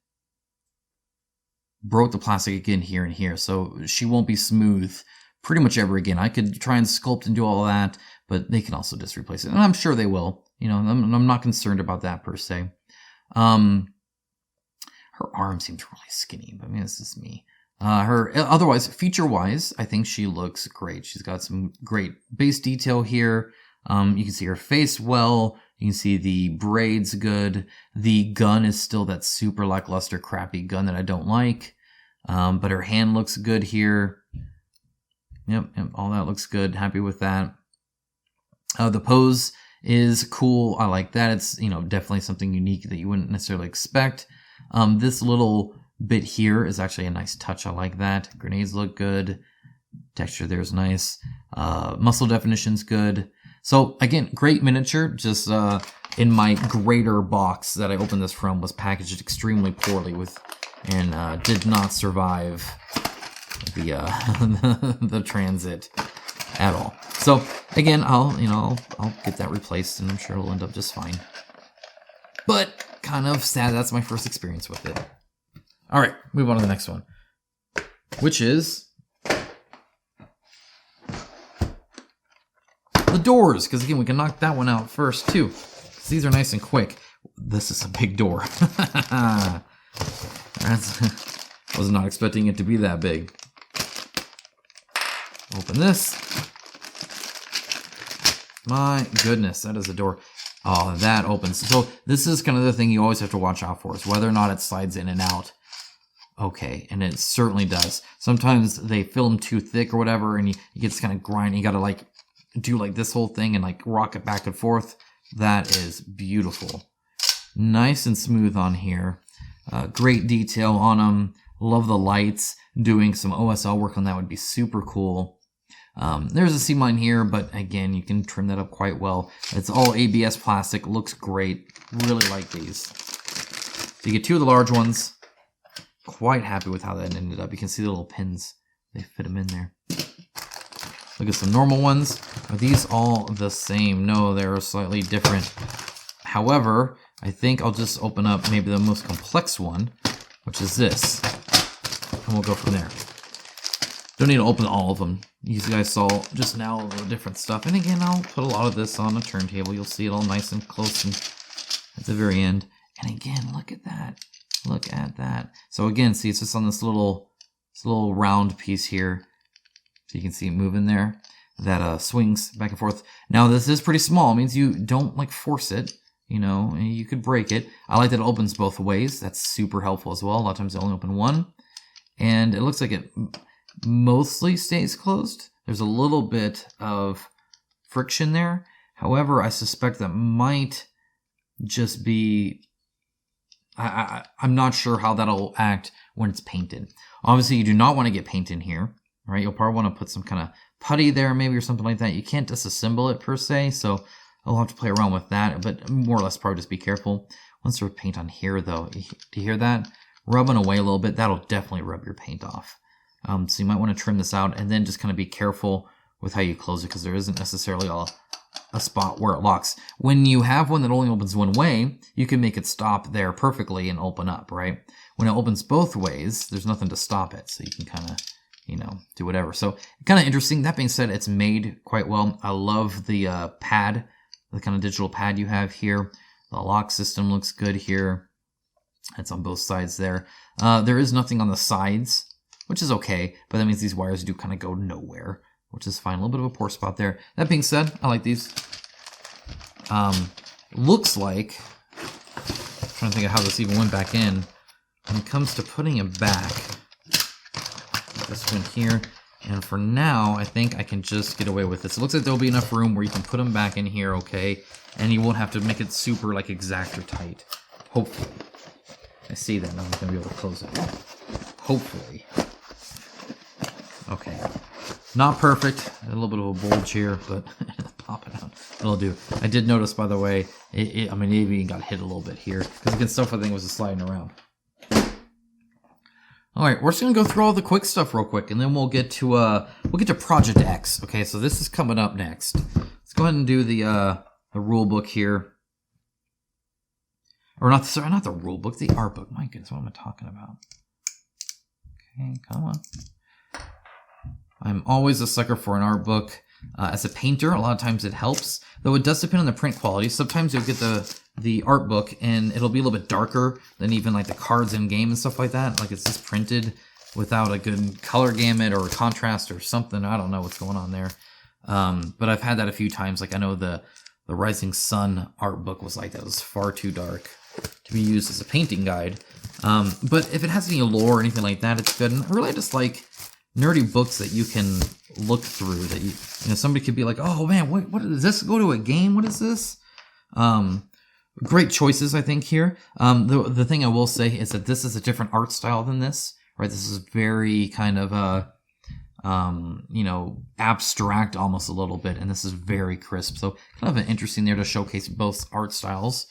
broke the plastic again here and here, so she won't be smooth pretty much ever again. I could try and sculpt and do all of that, but they can also just replace it. And I'm sure they will. You know, I'm not concerned about that per se. Her arm seems really skinny, but I mean, this is me. Otherwise, feature-wise, I think she looks great. She's got some great base detail here. You can see her face well. You can see the braids good. The gun is still that super lackluster, crappy gun that I don't like. But her hand looks good here. Yep, all that looks good. Happy with that. The pose is cool. I like that. It's, you know, definitely something unique that you wouldn't necessarily expect. This little bit here is actually a nice touch. I like that. Grenades look good. Texture there is nice. Muscle definition's good. So again, great miniature. Just in my greater box that I opened this from was packaged extremely poorly and did not survive the transit at all. So again, I'll get that replaced, and I'm sure it'll end up just fine. But kind of sad. That's my first experience with it. All right, move on to the next one, which is the doors. Because again, we can knock that one out first too. These are nice and quick. This is a big door. Was not expecting it to be that big. Open this. My goodness, that is a door. Oh, that opens. So this is kind of the thing you always have to watch out for, is whether or not it slides in and out. Okay, and it certainly does. Sometimes they film too thick or whatever, and you get this kind of grind. You got to like do like this whole thing and like rock it back and forth. That is beautiful. Nice and smooth on here. Great detail on them. Love the lights. Doing some OSL work on that would be super cool. There's a seam line here, but again, you can trim that up quite well. It's all ABS plastic. Looks great. Really like these. So you get 2 of the large ones. Quite happy with how that ended up. You can see the little pins. They fit them in there. Look at some normal ones. Are these all the same? No, they're slightly different. However, I think I'll just open up maybe the most complex one, which is this. And we'll go from there. Don't need to open all of them. You guys saw just now the different stuff. And again, I'll put a lot of this on a turntable. You'll see it all nice and close and at the very end. And again, look at that. Look at that. So again, see, it's just on this little round piece here. So you can see it moving there. That swings back and forth. Now this is pretty small. It means you don't like force it. You know, you could break it. I like that it opens both ways. That's super helpful as well. A lot of times they only open one. And it looks like it mostly stays closed. There's a little bit of friction there. However, I suspect that might just be... I'm not sure how that'll act when it's painted. Obviously, you do not want to get paint in here, right? You'll probably want to put some kind of putty there maybe or something like that. You can't disassemble it per se, so I'll have to play around with that, but more or less probably just be careful. Once there's paint on here, though, do you hear that? Rubbing away a little bit, that'll definitely rub your paint off. So you might want to trim this out and then just kind of be careful with how you close it because there isn't necessarily a spot where it locks. When you have one that only opens one way, you can make it stop there perfectly and open up, right? When it opens both ways, there's nothing to stop it, so you can kind of, you know, do whatever. So kind of interesting. That being said, it's made quite well. I love the pad, the kind of digital pad you have here. The lock system looks good here. It's on both sides there. There is nothing on the sides, which is okay, but that means these wires do kind of go nowhere, which is fine. A little bit of a poor spot there. That being said, I like these. Looks like, I'm trying to think of how this even went back in. When it comes to putting it back, this one here, and for now, I think I can just get away with this. It looks like there'll be enough room where you can put them back in here, okay, and you won't have to make it super, like, exact or tight. Hopefully. I see that, now I'm going to be able to close it. Hopefully. Okay. Not perfect. A little bit of a bulge here, but it's popping out. It'll do. I did notice, by the way, I mean, it even got hit a little bit here, because again, stuff I think was just sliding around. All right, we're just gonna go through all the quick stuff real quick, and then we'll get to Project X. Okay, so this is coming up next. Let's go ahead and do the rule book here, or not? Sorry, not the rule book, the art book. My goodness, what am I talking about? Okay, come on. I'm always a sucker for an art book. As a painter, a lot of times it helps, though it does depend on the print quality. Sometimes you'll get the art book and it'll be a little bit darker than even like the cards in game and stuff like that. Like it's just printed without a good color gamut or contrast or something. I don't know what's going on there. But I've had that a few times. Like I know the Rising Sun art book was like that. It was far too dark to be used as a painting guide. But if it has any lore or anything like that, it's good. And really I just like nerdy books that you can look through that you know somebody could be like, oh man, what is this? Go to a game? What is this? Great choices, I think here. The thing I will say is that this is a different art style than this, right? This is very kind of you know, abstract almost a little bit, and this is very crisp. So kind of an interesting there to showcase both art styles.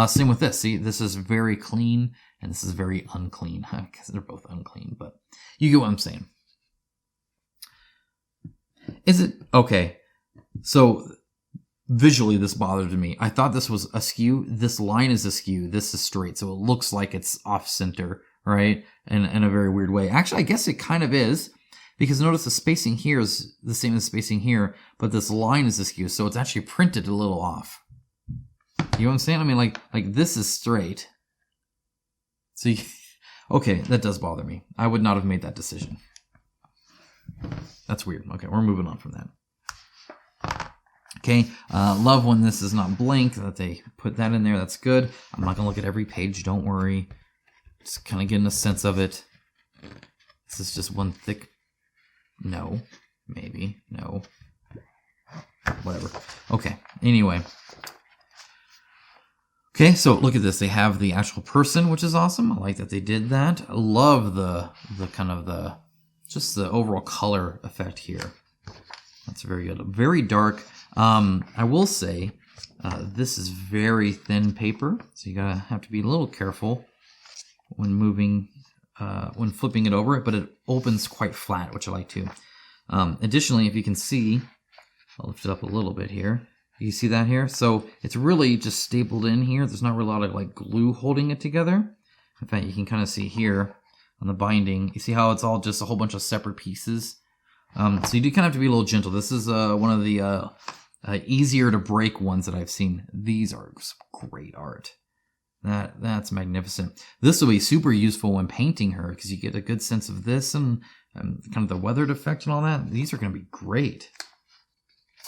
Same with this. See, this is very clean, and this is very unclean. I guess they're both unclean, but you get what I'm saying. Is it okay? So visually, this bothered me. I thought this was askew. This line is askew. This is straight, so it looks like it's off center, right? In a very weird way. Actually, I guess it kind of is, because notice the spacing here is the same as spacing here, but this line is askew, so it's actually printed a little off. You know what I'm saying? I mean, like this is straight. So, okay, that does bother me. I would not have made that decision. That's weird. Okay, we're moving on from that. Okay, love when this is not blank, that they put that in there. That's good. I'm not going to look at every page, don't worry. Just kind of getting a sense of it. This is just one thick... No. Maybe. No. Whatever. Okay, anyway. Okay, so look at this. They have the actual person, which is awesome. I like that they did that. I love the kind of just the overall color effect here. That's very good. Very dark. I will say this is very thin paper, so you have to be a little careful when moving, when flipping it over, but it opens quite flat, which I like too. Additionally, if you can see, I'll lift it up a little bit here. You see that here? So it's really just stapled in here. There's not really a lot of like glue holding it together. In fact, you can kind of see here on the binding. You see how it's all just a whole bunch of separate pieces? So you do kind of have to be a little gentle. This is one of the easier to break ones that I've seen. These are some great art. That's magnificent. This will be super useful when painting her because you get a good sense of this and kind of the weathered effect and all that. These are going to be great.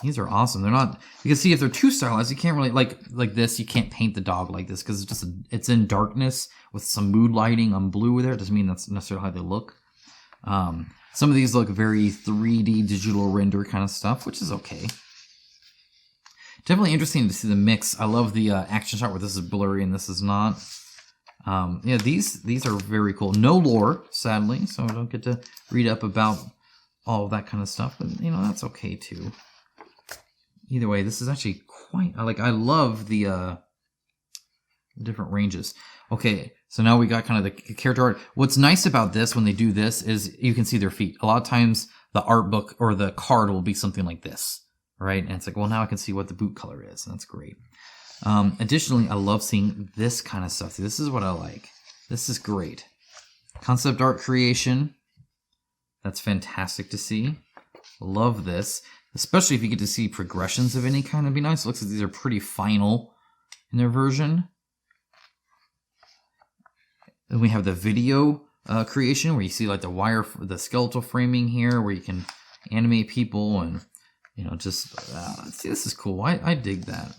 These are awesome. They're not, you can see if they're too stylized, you can't really, like this, you can't paint the dog like this because it's in darkness with some mood lighting on blue there. It doesn't mean that's necessarily how they look. Some of these look very 3D digital render kind of stuff, which is okay. Definitely interesting to see the mix. I love the action shot where this is blurry and this is not. Yeah, these are very cool. No lore, sadly, so I don't get to read up about all of that kind of stuff, but you know, that's okay too. Either way, this is actually quite, I love the different ranges. Okay, so now we got kind of the character art. What's nice about this when they do this is you can see their feet. A lot of times the art book or the card will be something like this, right? And it's like, well, now I can see what the boot color is. And that's great. Additionally, I love seeing this kind of stuff. See, this is what I like. This is great. Concept art creation. That's fantastic to see. Love this. Especially if you get to see progressions of any kind, it'd be nice. It looks like these are pretty final in their version. Then we have the video creation where you see like the skeletal framing here where you can animate people and, you know, just, see, this is cool. I dig that.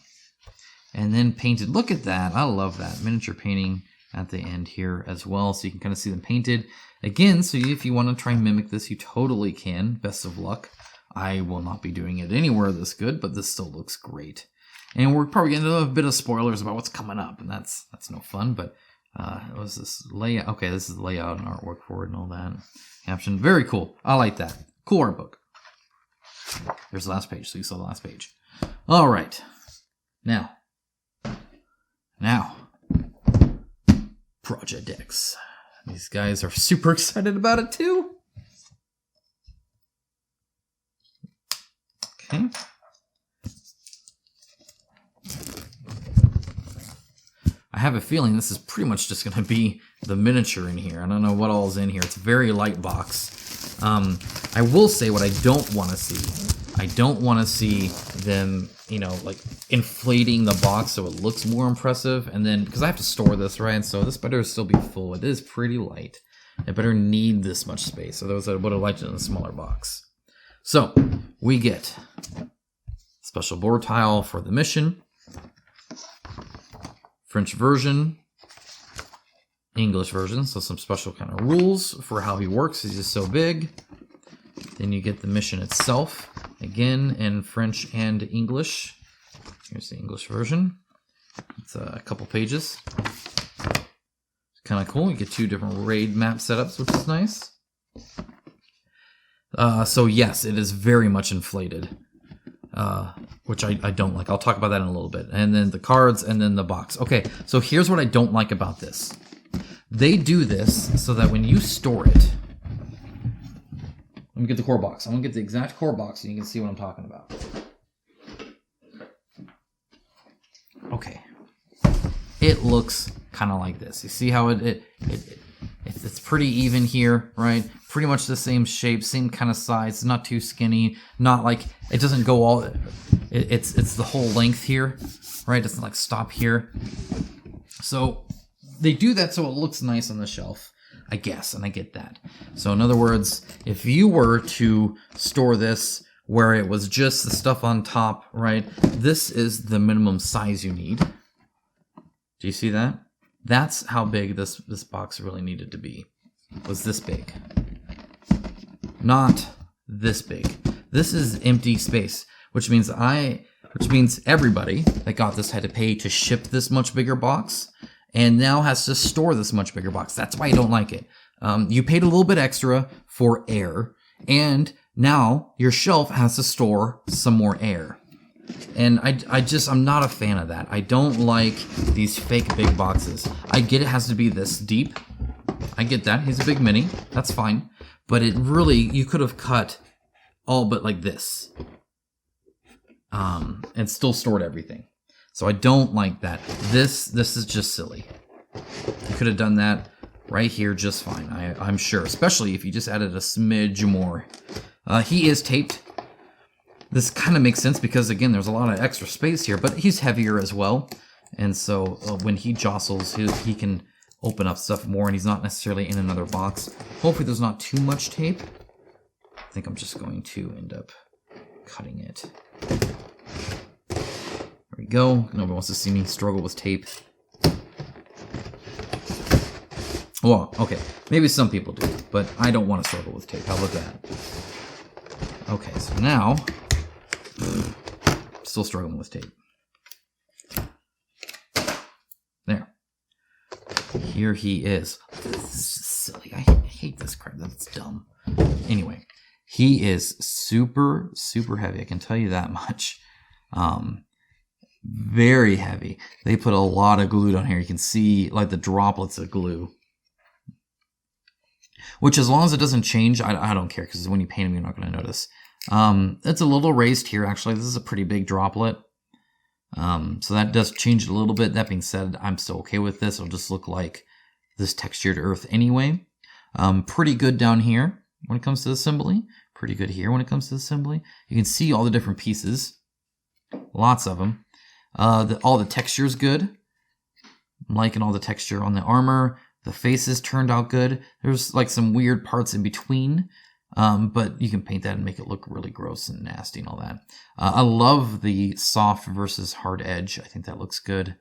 And then painted, look at that. I love that. Miniature painting at the end here as well. So you can kind of see them painted. Again, so if you want to try and mimic this, you totally can. Best of luck. I will not be doing it anywhere this good, but this still looks great. And we're probably getting a bit of spoilers about what's coming up, and that's no fun, but it was this layout. Okay, this is the layout and artwork for it and all that. Caption, very cool. I like that. Cool art book. There's the last page, so you saw the last page. All right. Now, Project X. These guys are super excited about it too. Okay. I have a feeling this is pretty much just going to be the miniature in here. I don't know what all is in here. It's a very light box. I will say what I don't want to see. I don't want to see them, you know, like inflating the box so it looks more impressive. And then, because I have to store this, right? So this better still be full. It is pretty light. It better need this much space. Otherwise, I would have liked it in a smaller box. So, we get special board tile for the mission, French version, English version, so some special kind of rules for how he works. He's just so big. Then you get the mission itself, again in French and English. Here's the English version. It's a couple pages. It's kind of cool. You get two different raid map setups, which is nice. So yes, it is very much inflated, which I don't like. I'll talk about that in a little bit. And then the cards and then the box. Okay, so here's what I don't like about this. They do this so that when you store it, let me get the core box. I'm going to get the exact core box so you can see what I'm talking about. Okay. It looks kind of like this. You see how it's pretty even here, right? Pretty much the same shape, same kind of size. It's not too skinny. Not like, it doesn't go all, it's the whole length here, right? It doesn't like stop here. So they do that so it looks nice on the shelf, I guess, and I get that. So in other words, if you were to store this where it was just the stuff on top, right? This is the minimum size you need. Do you see that? That's how big this box really needed to be. Was this big. Not this big. This is empty space, which means everybody that got this had to pay to ship this much bigger box and now has to store this much bigger box. That's why I don't like it. You paid a little bit extra for air, and now your shelf has to store some more air. And I'm not a fan of that. I don't like these fake big boxes. I get it has to be this deep. I get that. He's a big mini. That's fine. But it really, you could have cut all but like this. and still stored everything. So I don't like that. This is just silly. You could have done that right here just fine, I'm sure. Especially if you just added a smidge more. He is taped. This kind of makes sense because, again, there's a lot of extra space here, but he's heavier as well. And so when he jostles, he can open up stuff more, and he's not necessarily in another box. Hopefully there's not too much tape. I think I'm just going to end up cutting it. There we go. Nobody wants to see me struggle with tape. Well, okay, maybe some people do, but I don't want to struggle with tape. How about that? Okay, so now, still struggling with tape. There. Here he is. This is silly. I hate this crap. That's dumb. Anyway, he is super, super heavy. I can tell you that much. Very heavy. They put a lot of glue down here. You can see like the droplets of glue. Which, as long as it doesn't change, I don't care, because when you paint them, you're not going to notice. It's a little raised here, actually. This is a pretty big droplet. So that does change it a little bit. That being said, I'm still okay with this. It'll just look like this textured earth anyway. Pretty good down here when it comes to assembly. Pretty good here when it comes to assembly. You can see all the different pieces. Lots of them. All the texture is good. I'm liking all the texture on the armor. The faces turned out good. There's like some weird parts in between, but you can paint that and make it look really gross and nasty and all that. I love the soft versus hard edge. I think that looks good.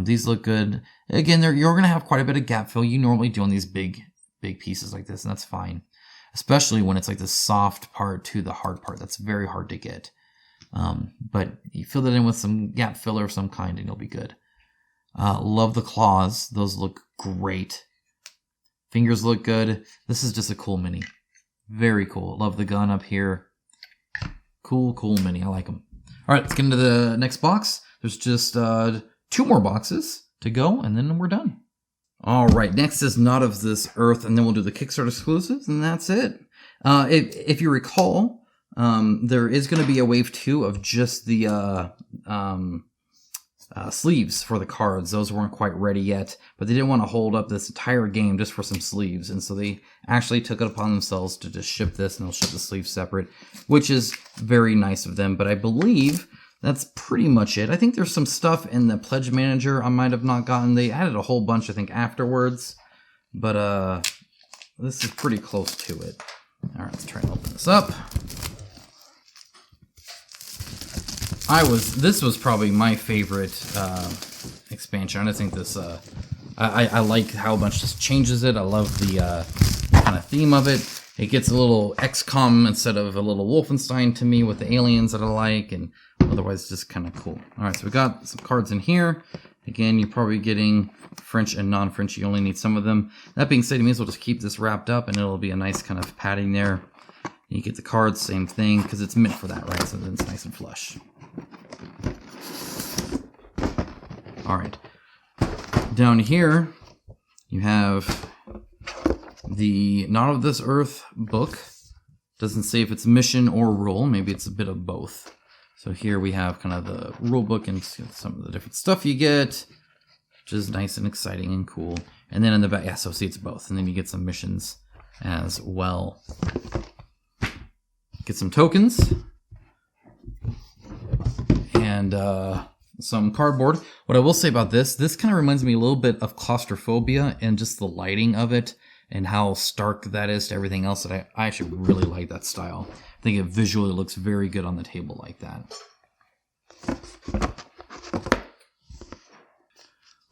These look good. Again, you're going to have quite a bit of gap fill. You normally do on these big pieces like this, and that's fine. Especially when it's like the soft part to the hard part. That's very hard to get. But you fill that in with some gap filler of some kind and you'll be good. Love the claws. Those look great. Fingers look good. This is just a cool mini. Very cool. Love the gun up here. Cool mini. I like them. All right, let's get into the next box. There's just 2 more boxes to go, and then we're done. All right, next is Not of This Earth, and then we'll do the Kickstarter exclusives, and that's it. If you recall, there is going to be a wave 2 of just the sleeves for the cards. Those weren't quite ready yet, but they didn't want to hold up this entire game just for some sleeves, and so they actually took it upon themselves to just ship this, and they'll ship the sleeves separate, which is very nice of them. But I believe that's pretty much it. I think there's some stuff in the Pledge Manager I might have not gotten. They added a whole bunch, I think, afterwards, but this is pretty close to it. All right, let's try and open this up. This was probably my favorite expansion. I think this, I like how much this changes it. I love the kind of theme of it. It gets a little XCOM instead of a little Wolfenstein to me with the aliens that I like, and otherwise just kind of cool. All right, so we got some cards in here. Again, you're probably getting French and non-French. You only need some of them. That being said, you may as well just keep this wrapped up, and it'll be a nice kind of padding there. You get the cards, same thing, because it's meant for that, right? So then it's nice and flush. All right. Down here, you have the Not of This Earth book. Doesn't say if it's mission or rule. Maybe it's a bit of both. So here we have kind of the rule book and some of the different stuff you get, which is nice and exciting and cool. And then in the back, yeah, so see, it's both. And then you get some missions as well. Get some tokens. And some cardboard. What I will say about this kind of reminds me a little bit of Claustrophobia and just the lighting of it and how stark that is to everything else. That I actually really like that style. I think it visually looks very good on the table like that.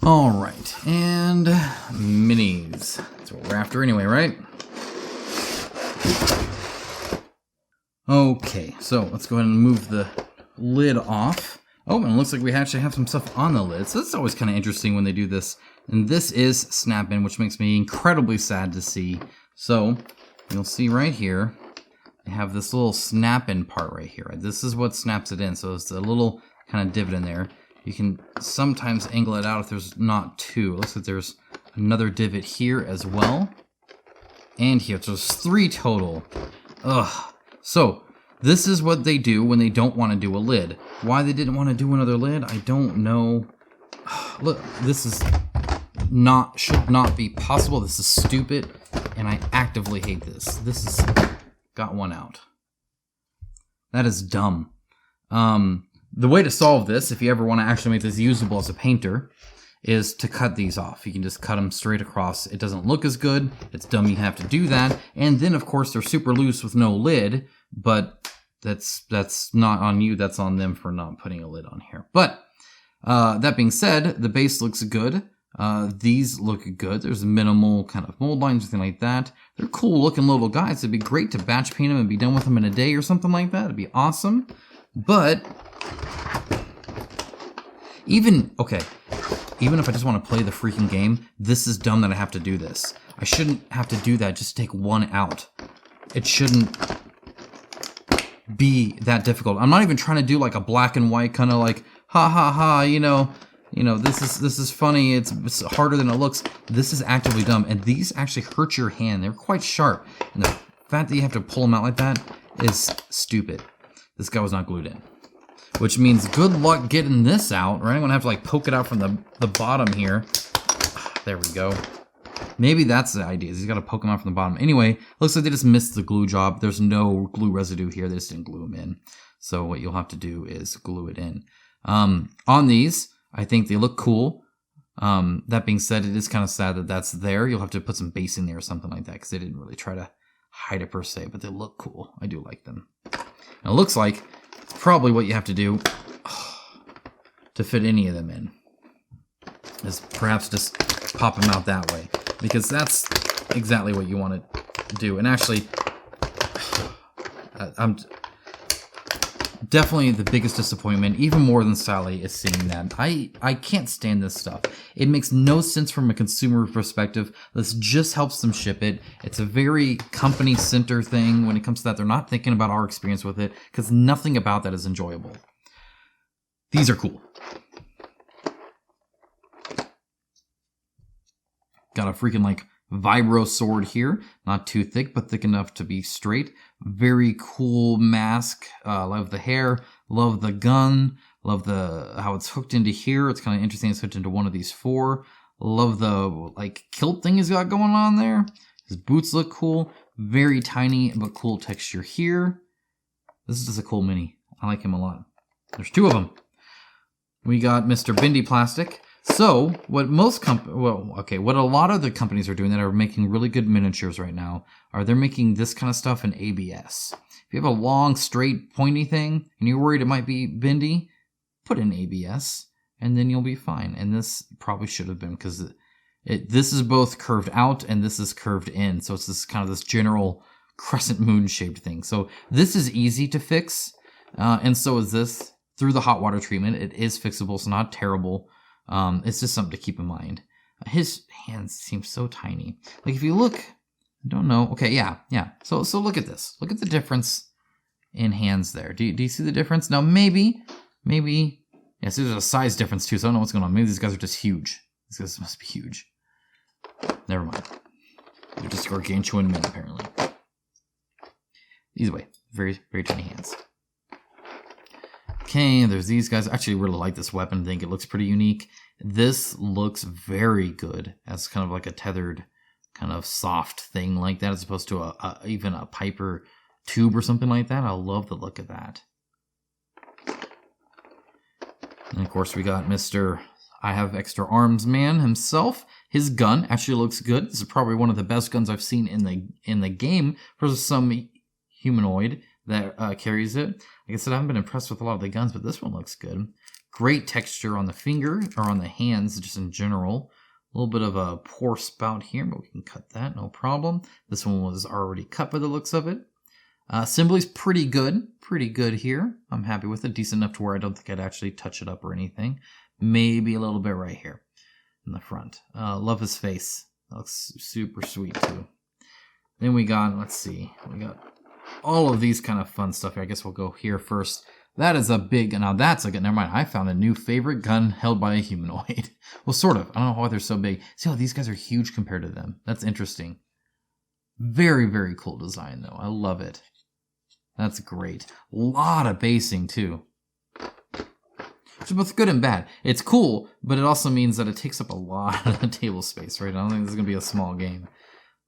All right, and minis. That's what we're after anyway, right? Okay, so let's go ahead and move the lid off. Oh, and it looks like we actually have some stuff on the lid. So that's always kind of interesting when they do this. And this is snap-in, which makes me incredibly sad to see. So you'll see right here, I have this little snap-in part right here. This is what snaps it in. So it's a little kind of divot in there. You can sometimes angle it out if there's not two. It looks like there's another divot here as well. And here, so there's 3 total. Ugh. So this is what they do when they don't want to do a lid. Why they didn't want to do another lid, I don't know. Look, this is should not be possible. This is stupid, and I actively hate this. This is got one out. That is dumb. The way to solve this, if you ever want to actually make this usable as a painter, is to cut these off. You can just cut them straight across. It doesn't look as good. It's dumb you have to do that. And then, of course, they're super loose with no lid, but that's not on you. That's on them for not putting a lid on here. But that being said, the base looks good. These look good. There's minimal kind of mold lines, something like that. They're cool looking little guys. It'd be great to batch paint them and be done with them in a day or something like that. It'd be awesome. But even if I just want to play the freaking game, this is dumb that I have to do this. I shouldn't have to do that just to take one out. It shouldn't be that difficult. I'm not even trying to do like a black and white kind of like, ha ha ha, this is funny. It's harder than it looks. This is actively dumb, and these actually hurt your hand. They're quite sharp, and the fact that you have to pull them out like that is stupid. This guy was not glued in, which means good luck getting this out, right? I'm gonna have to like poke it out from the bottom here. There we go. Maybe that's the idea. He's got to poke them out from the bottom. Anyway, looks like they just missed the glue job. There's no glue residue here. They just didn't glue them in. So what you'll have to do is glue it in. On these, I think they look cool. That being said, it is kind of sad that that's there. You'll have to put some base in there or something like that because they didn't really try to hide it per se, but they look cool. I do like them. And it looks like it's probably what you have to do to fit any of them in is perhaps just pop them out that way, because that's exactly what you want to do. And actually, I'm definitely the biggest disappointment, even more than Sally, is seeing that. I can't stand this stuff. It makes no sense from a consumer perspective. This just helps them ship it. It's a very company center thing when it comes to that. They're not thinking about our experience with it because nothing about that is enjoyable. These are cool. Got a freaking like vibro sword here. Not too thick, but thick enough to be straight. Very cool mask. Love the hair. Love the gun. Love how it's hooked into here. It's kind of interesting. It's hooked into one of these four. Love the like kilt thing he's got going on there. His boots look cool. Very tiny but cool texture here. This is just a cool mini. I like him a lot. There's two of them. We got Mr. Bindi Plastic. So, what what a lot of the companies are doing that are making really good miniatures right now are they're making this kind of stuff in ABS. If you have a long, straight, pointy thing and you're worried it might be bendy, put in ABS and then you'll be fine. And this probably should have been because this is both curved out and this is curved in. So it's this kind of this general crescent moon shaped thing. So this is easy to fix. And so is this through the hot water treatment. It is fixable, so not terrible. It's just something to keep in mind. His hands seem so tiny. Like if you look, I don't know. Okay, yeah. So look at this. Look at the difference in hands there. Do you see the difference? Now maybe, yes, there's a size difference too, so I don't know what's going on. Maybe these guys are just huge. These guys must be huge. Never mind. They're just gargantuan men, apparently. Either way, very, very tiny hands. Okay, there's these guys. I actually really like this weapon. I think it looks pretty unique. This looks very good as kind of like a tethered kind of soft thing like that, as opposed to even a Piper tube or something like that. I love the look of that. And of course we got Mr. I Have Extra Arms Man himself. His gun actually looks good. This is probably one of the best guns I've seen in the game for some humanoid that carries it. Like I said, I haven't been impressed with a lot of the guns, but this one looks good. Great texture on the finger, or on the hands, just in general. A little bit of a poor spout here, but we can cut that, no problem. This one was already cut by the looks of it. Assembly's pretty good here. I'm happy with it, decent enough to where I don't think I'd actually touch it up or anything. Maybe a little bit right here in the front. Love his face. That looks super sweet too. Then we got, let's see, we got all of these kind of fun stuff here. I guess we'll go here first. That is a big, now that's a good, never mind. I found a new favorite gun held by a humanoid. Well, sort of. I don't know why they're so big. See how these guys are huge compared to them. That's interesting. Very, very cool design though. I love it. That's great. A lot of basing, too. Which is both good and bad. It's cool, but it also means that it takes up a lot of table space, right? I don't think this is going to be a small game.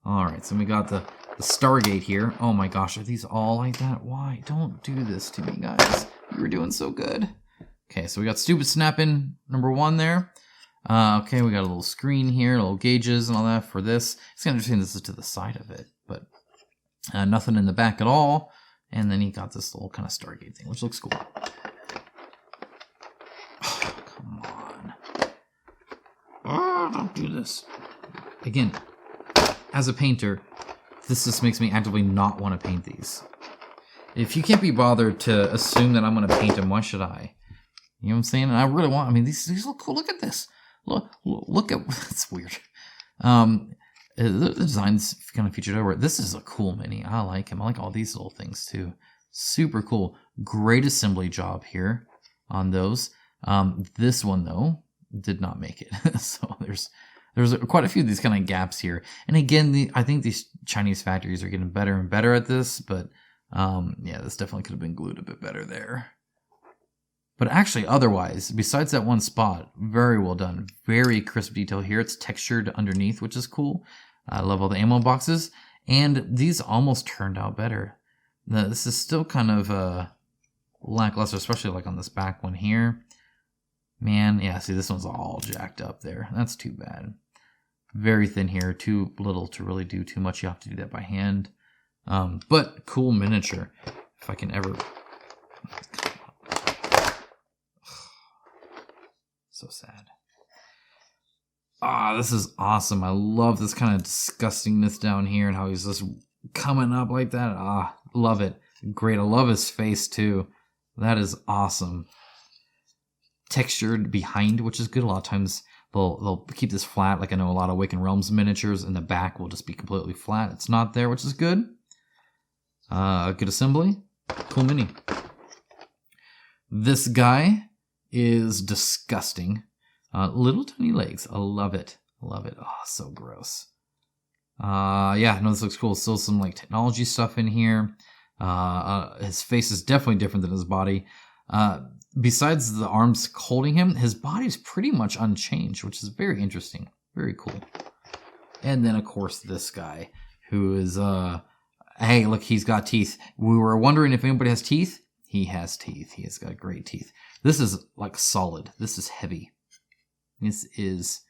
All right, so we got the Stargate here. Oh my gosh, are these all like that? Why? Don't do this to me, guys. You were doing so good. Okay, so we got Stupid Snappin' number 1 there. Okay, we got a little screen here, little gauges and all that for this. It's kind of interesting this is to the side of it, but nothing in the back at all. And then you got this little kind of Stargate thing, which looks cool. Oh, come on. Oh, don't do this. Again, as a painter, this just makes me actively not want to paint these. If you can't be bothered to assume that I'm going to paint them, why should I? You know what I'm saying? And I really want, I mean, these look cool. Look at this. Look at, it's weird. The design's kind of featured over it. This is a cool mini. I like him. I like all these little things too. Super cool. Great assembly job here on those. This one though did not make it. So there's quite a few of these kind of gaps here. And again, I think these Chinese factories are getting better and better at this, but yeah, this definitely could have been glued a bit better there. But actually, otherwise, besides that one spot, very well done. Very crisp detail here. It's textured underneath, which is cool. I love all the ammo boxes. And these almost turned out better. This is still kind of lackluster, especially like on this back one here. Man, yeah, see, this one's all jacked up there. That's too bad. Very thin here. Too little to really do too much. You have to do that by hand. But cool miniature. If I can ever... So sad. Ah, this is awesome. I love this kind of disgustingness down here and how he's just coming up like that. Ah, love it. Great. I love his face too. That is awesome. Textured behind, which is good. A lot of times they'll keep this flat. Like I know a lot of Awakened Realms miniatures in the back will just be completely flat. It's not there, which is good. Good assembly. Cool mini. This guy is disgusting. Little tiny legs. I love it. Love it. Oh, so gross. Yeah, no, this looks cool. Still some like technology stuff in here. His face is definitely different than his body. Besides the arms holding him, his body's pretty much unchanged, which is very interesting. Very cool. And then, of course, this guy who is, hey, look, he's got teeth. We were wondering if anybody has teeth. He has teeth. He has got great teeth. This is like solid. This is heavy. This is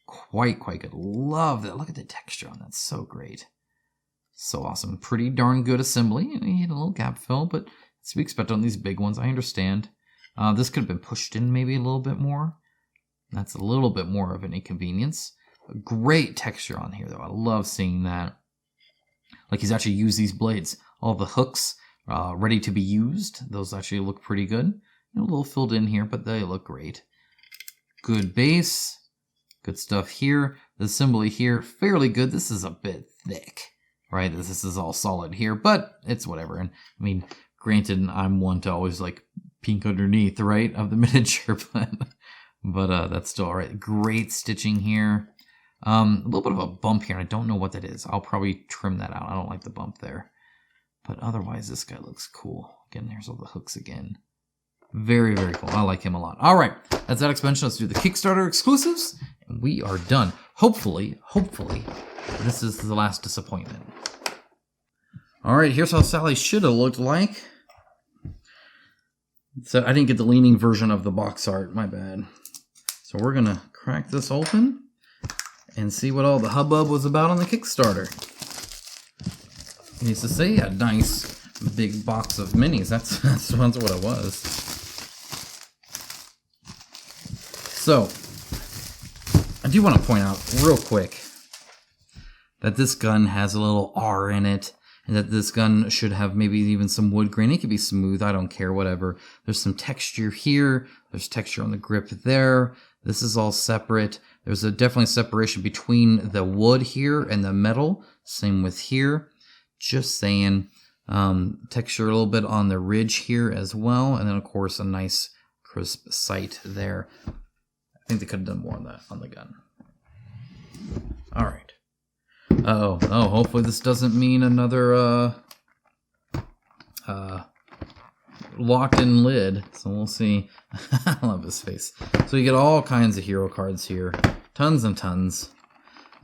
quite good. Love that. Look at the texture on that. So great. So awesome. Pretty darn good assembly. He had a little gap fill, but it's to be expected on these big ones. I understand. This could have been pushed in maybe a little bit more. That's a little bit more of an inconvenience. Great texture on here, though. I love seeing that. Like he's actually used these blades. All the hooks ready to be used. Those actually look pretty good. A little filled in here, but they look great. Good base. Good stuff here. The assembly here, fairly good. This is a bit thick, right? This is all solid here, but it's whatever. And I mean, granted, I'm one to always like pink underneath, right, of the miniature, but that's still all right. Great stitching here. A little bit of a bump here, and I don't know what that is. I'll probably trim that out. I don't like the bump there. But otherwise, this guy looks cool. Again, there's all the hooks again. Very cool. I like him a lot. All right, that's that expansion. Let's do the Kickstarter exclusives, and we are done. Hopefully, this is the last disappointment. All right, here's how Sally should have looked like. So I didn't get the leaning version of the box art. My bad. So we're going to crack this open and see what all the hubbub was about on the Kickstarter. Needs to say a nice big box of minis. That's what it was. So I do want to point out real quick that this gun has a little R in it, and that this gun should have maybe even some wood grain. It could be smooth. I don't care, whatever. There's some texture here. There's texture on the grip there. This is all separate. There's definitely separation between the wood here and the metal. Same with here. Just saying. Texture a little bit on the ridge here as well. And then, of course, a nice crisp sight there. I think they could have done more on that on the gun. All right. Oh, hopefully this doesn't mean another locked-in lid. So we'll see. I love his face. So you get all kinds of hero cards here. Tons and tons.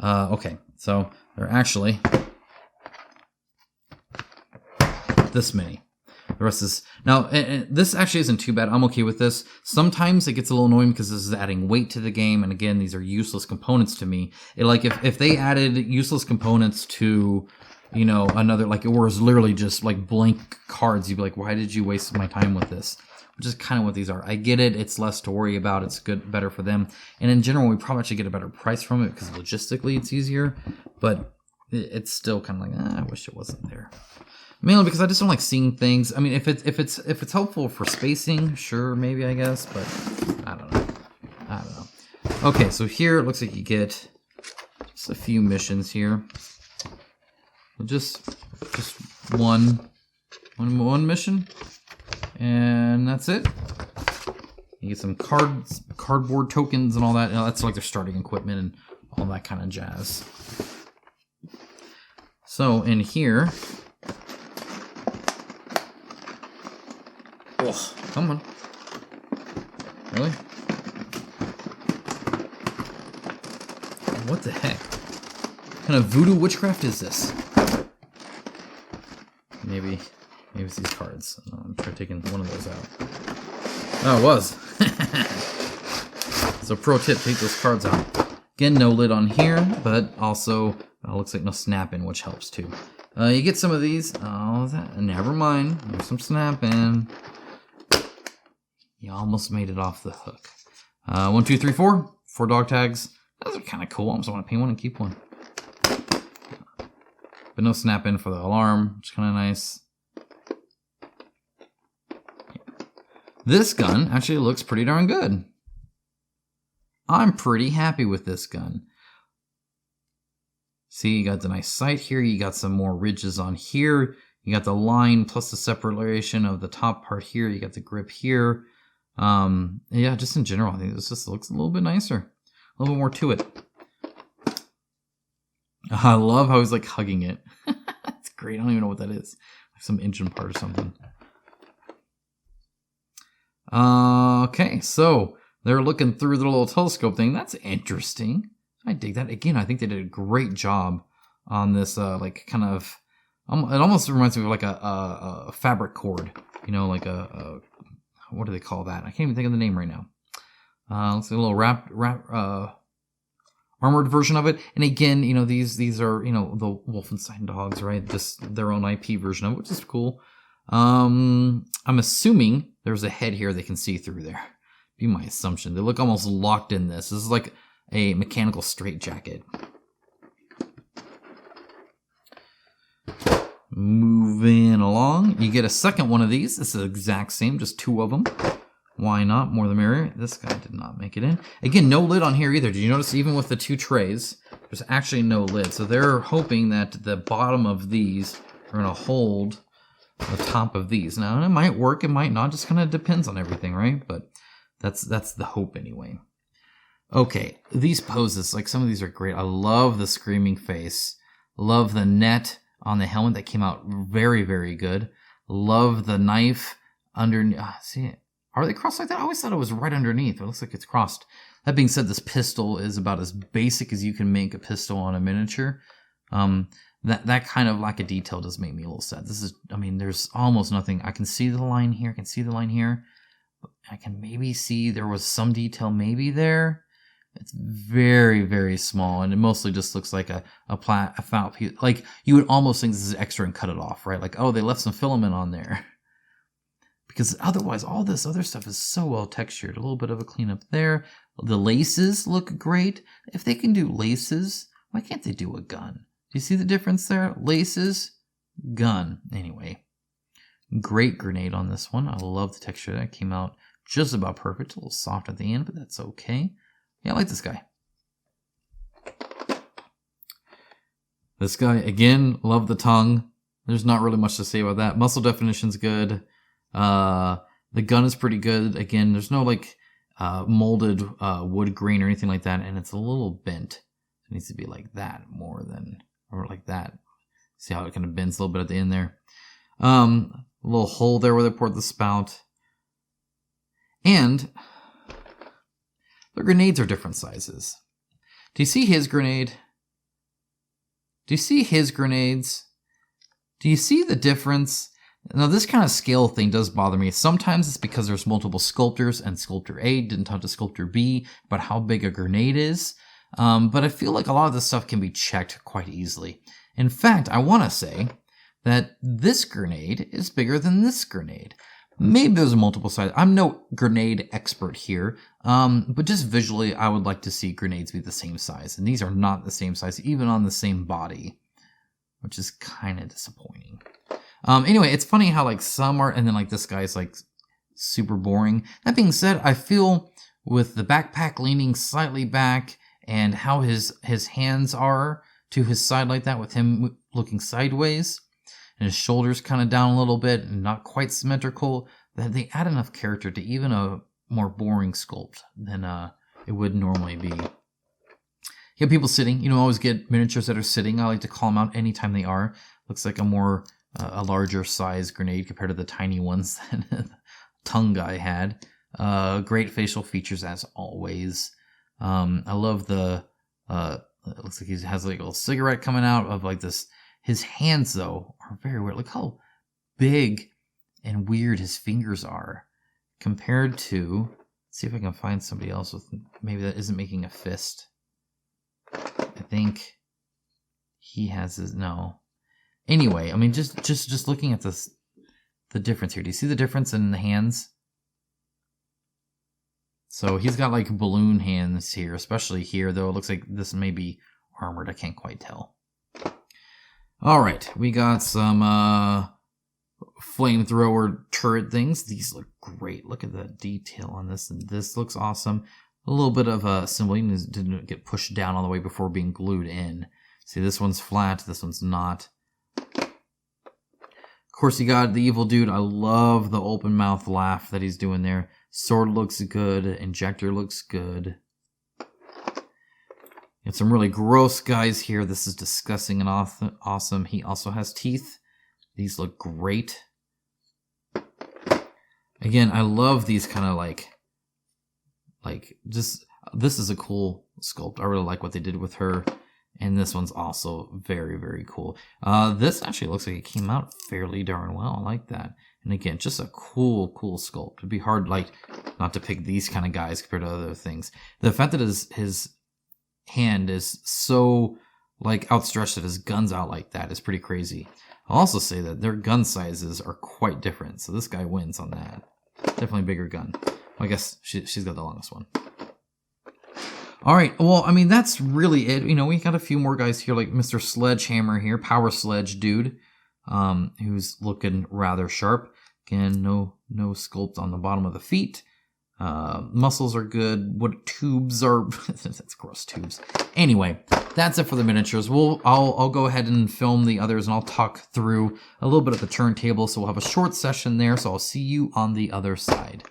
Okay, so they're actually this many. The rest is... Now, this actually isn't too bad. I'm okay with this. Sometimes it gets a little annoying because this is adding weight to the game. And again, these are useless components to me. Like, if they added useless components to, you know, another... Like, it was literally just, like, blank cards. You'd be like, why did you waste my time with this? Which is kind of what these are. I get it. It's less to worry about. It's better for them. And in general, we probably should get a better price from it because logistically it's easier. But it's still kind of like, I wish it wasn't there. Mainly because I just don't like seeing things. I mean, if it's helpful for spacing, sure, maybe, I guess. But I don't know. Okay, so here it looks like you get just a few missions here. Just one mission. And that's it. You get some cardboard tokens and all that. You know, that's like their starting equipment and all that kind of jazz. So in here, oh, come on, really? What the heck? What kind of voodoo witchcraft is this? Maybe it's these cards. I'm trying taking one of those out. Oh, it was. So pro tip, take those cards out. Again, no lid on here, but also looks like no snap-in, which helps too. You get some of these. Oh, never mind. There's some snap-in. You almost made it off the hook. 1, 2, 3, 4. 4 dog tags. Those are kind of cool. I almost want to paint one and keep one. But no snap-in for the alarm, which is kind of nice. This gun actually looks pretty darn good. I'm pretty happy with this gun. See, you got the nice sight here. You got some more ridges on here. You got the line plus the separation of the top part here. You got the grip here. Yeah, just in general, I think this just looks a little bit nicer. A little bit more to it. I love how he's like hugging it. It's great. I don't even know what that is. Like some engine part or something. Okay, so they're looking through the little telescope thing. That's interesting. I dig that. Again, I think they did a great job on this, like kind of, it almost reminds me of like a fabric cord, you know, like what do they call that? I can't even think of the name right now. Looks like a little armored version of it. And again, you know, these are, you know, the Wolfenstein dogs, right? Just their own IP version of it, which is cool. I'm assuming there's a head here they can see through there. Be my assumption. They look almost locked in this. This is like a mechanical straitjacket. Moving along, you get a second one of these. This is the exact same, just 2 of them. Why not? More the merrier. This guy did not make it in. Again, no lid on here either. Did you notice even with the 2 trays, there's actually no lid. So they're hoping that the bottom of these are going to hold the top of these. Now, it might work, it might not. Just kind of depends on everything, right? But that's the hope anyway. Okay, these poses, like some of these are great. I love the screaming face. Love the net on the helmet that came out very, very good. Love the knife underneath. See it? Are they crossed like that? I always thought it was right underneath. It looks like it's crossed. That being said, this pistol is about as basic as you can make a pistol on a miniature. That kind of lack of detail does make me a little sad. This is, I mean, there's almost nothing. I can see the line here. I can see the line here. I can maybe see there was some detail maybe there. It's very, very small, and it mostly just looks like a felt piece. Like, you would almost think this is extra and cut it off, right? Like, oh, they left some filament on there. Because otherwise, all this other stuff is so well textured. A little bit of a cleanup there. The laces look great. If they can do laces, why can't they do a gun? Do you see the difference there? Laces, gun. Anyway, great grenade on this one. I love the texture. That came out just about perfect. A little soft at the end, but that's okay. Yeah, I like this guy. This guy, again, love the tongue. There's not really much to say about that. Muscle definition's good. The gun is pretty good. Again, there's no like molded wood grain or anything like that, and it's a little bent. It needs to be like that more than, or like that. See how it kind of bends a little bit at the end there. A little hole there where they poured the spout. And the grenades are different sizes. Do you see his grenade? Do you see his grenades? Do you see the difference? Now, this kind of scale thing does bother me. Sometimes it's because there's multiple sculptors and sculptor A didn't talk to sculptor B about how big a grenade is. But I feel like a lot of this stuff can be checked quite easily. In fact, I want to say that this grenade is bigger than this grenade. Maybe there's a multiple size. I'm no grenade expert here, but just visually, I would like to see grenades be the same size. And these are not the same size, even on the same body, which is kind of disappointing. Anyway, it's funny how like some are, and then like this guy's like super boring. That being said, I feel with the backpack leaning slightly back and how his hands are to his side like that with him looking sideways and his shoulders kind of down a little bit and not quite symmetrical, that they add enough character to even a more boring sculpt than it would normally be. You have people sitting. You don't always get miniatures that are sitting. I like to call them out anytime they are. Looks like a larger size grenade compared to the tiny ones that the tongue guy had. Great facial features as always. I love the, it looks like he has like a little cigarette coming out of like this. His hands though are very weird. Look how big and weird his fingers are compared to, let's see if I can find somebody else with, maybe that isn't making a fist. I think he has his, no. Anyway, I mean, just looking at this, the difference here. Do you see the difference in the hands? So he's got like balloon hands here, especially here, though it looks like this may be armored. I can't quite tell. All right, we got some flamethrower turret things. These look great. Look at the detail on this. And this looks awesome. A little bit of a assembly didn't get pushed down all the way before being glued in. See, this one's flat. This one's not. Of course, you got the evil dude. I love the open mouth laugh that he's doing there. Sword looks good. Injector looks good. Got some really gross guys here. This is disgusting and awesome. He also has teeth. These look great. Again, I love these kind of like just, this is a cool sculpt. I really like what they did with her. And this one's also very, very cool. This actually looks like it came out fairly darn well. I like that. And again, just a cool sculpt. It'd be hard, like, not to pick these kind of guys compared to other things. The fact that his hand is so, like, outstretched that his gun's out like that is pretty crazy. I'll also say that their gun sizes are quite different. So this guy wins on that. Definitely bigger gun. Well, I guess she's got the longest one. All right, well, I mean, that's really it. You know, we got a few more guys here, like Mr. Sledgehammer here, Power Sledge dude, who's looking rather sharp. Again, no sculpt on the bottom of the feet. Muscles are good. What tubes are... that's gross, tubes. Anyway, that's it for the miniatures. I'll go ahead and film the others, and I'll talk through a little bit of the turntable, so we'll have a short session there, so I'll see you on the other side.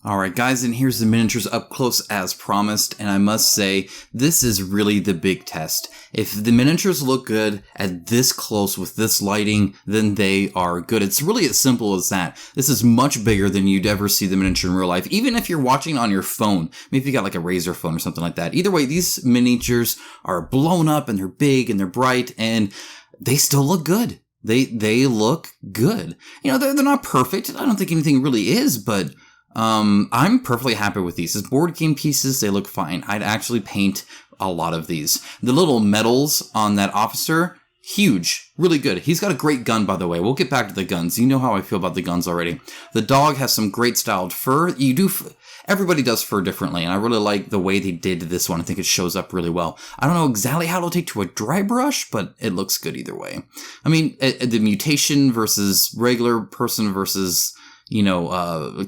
Alright guys, and here's the miniatures up close as promised, and I must say, this is really the big test. If the miniatures look good at this close with this lighting, then they are good. It's really as simple as that. This is much bigger than you'd ever see the miniature in real life, even if you're watching on your phone. Maybe if you got like a Razr phone or something like that. Either way, these miniatures are blown up and they're big and they're bright and they still look good. They look good. You know, they're not perfect. I don't think anything really is, but I'm perfectly happy with these. As board game pieces, they look fine. I'd actually paint a lot of these. The little medals on that officer, huge. Really good. He's got a great gun, by the way. We'll get back to the guns. You know how I feel about the guns already. The dog has some great styled fur. Everybody does fur differently, and I really like the way they did this one. I think it shows up really well. I don't know exactly how it'll take to a dry brush, but it looks good either way. I mean, the mutation versus regular person versus... you know,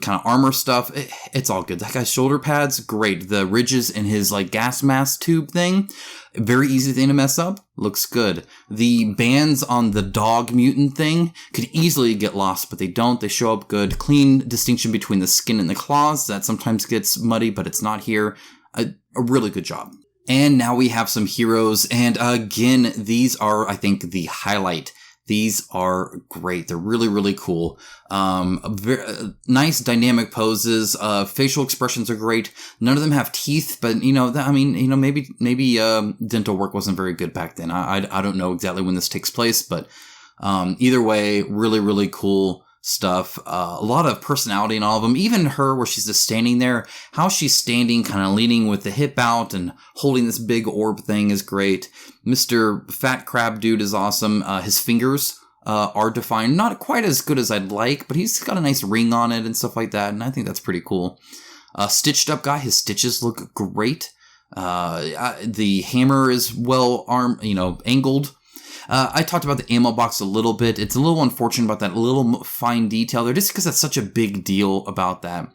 kind of armor stuff. It's all good. That guy's shoulder pads, great. The ridges in his like gas mask tube thing, very easy thing to mess up. Looks good. The bands on the dog mutant thing could easily get lost, but they don't. They show up good. Clean distinction between the skin and the claws. That sometimes gets muddy, but it's not here. a really good job. And now we have some heroes. And again, these are, I think, the highlight. These are great. They're really, really cool. Very, nice dynamic poses. Facial expressions are great. None of them have teeth, but maybe dental work wasn't very good back then. I don't know exactly when this takes place, but either way, really, really cool stuff. A lot of personality in all of them. Even her, where she's just standing there, how she's standing, kind of leaning with the hip out and holding this big orb thing is great. Mr. Fat Crab Dude is awesome. His fingers are defined. Not quite as good as I'd like, but he's got a nice ring on it and stuff like that, and I think that's pretty cool. Stitched up guy, his stitches look great. The hammer is well armed, angled. I talked about the ammo box a little bit. It's a little unfortunate about that little fine detail there, just because that's such a big deal about that.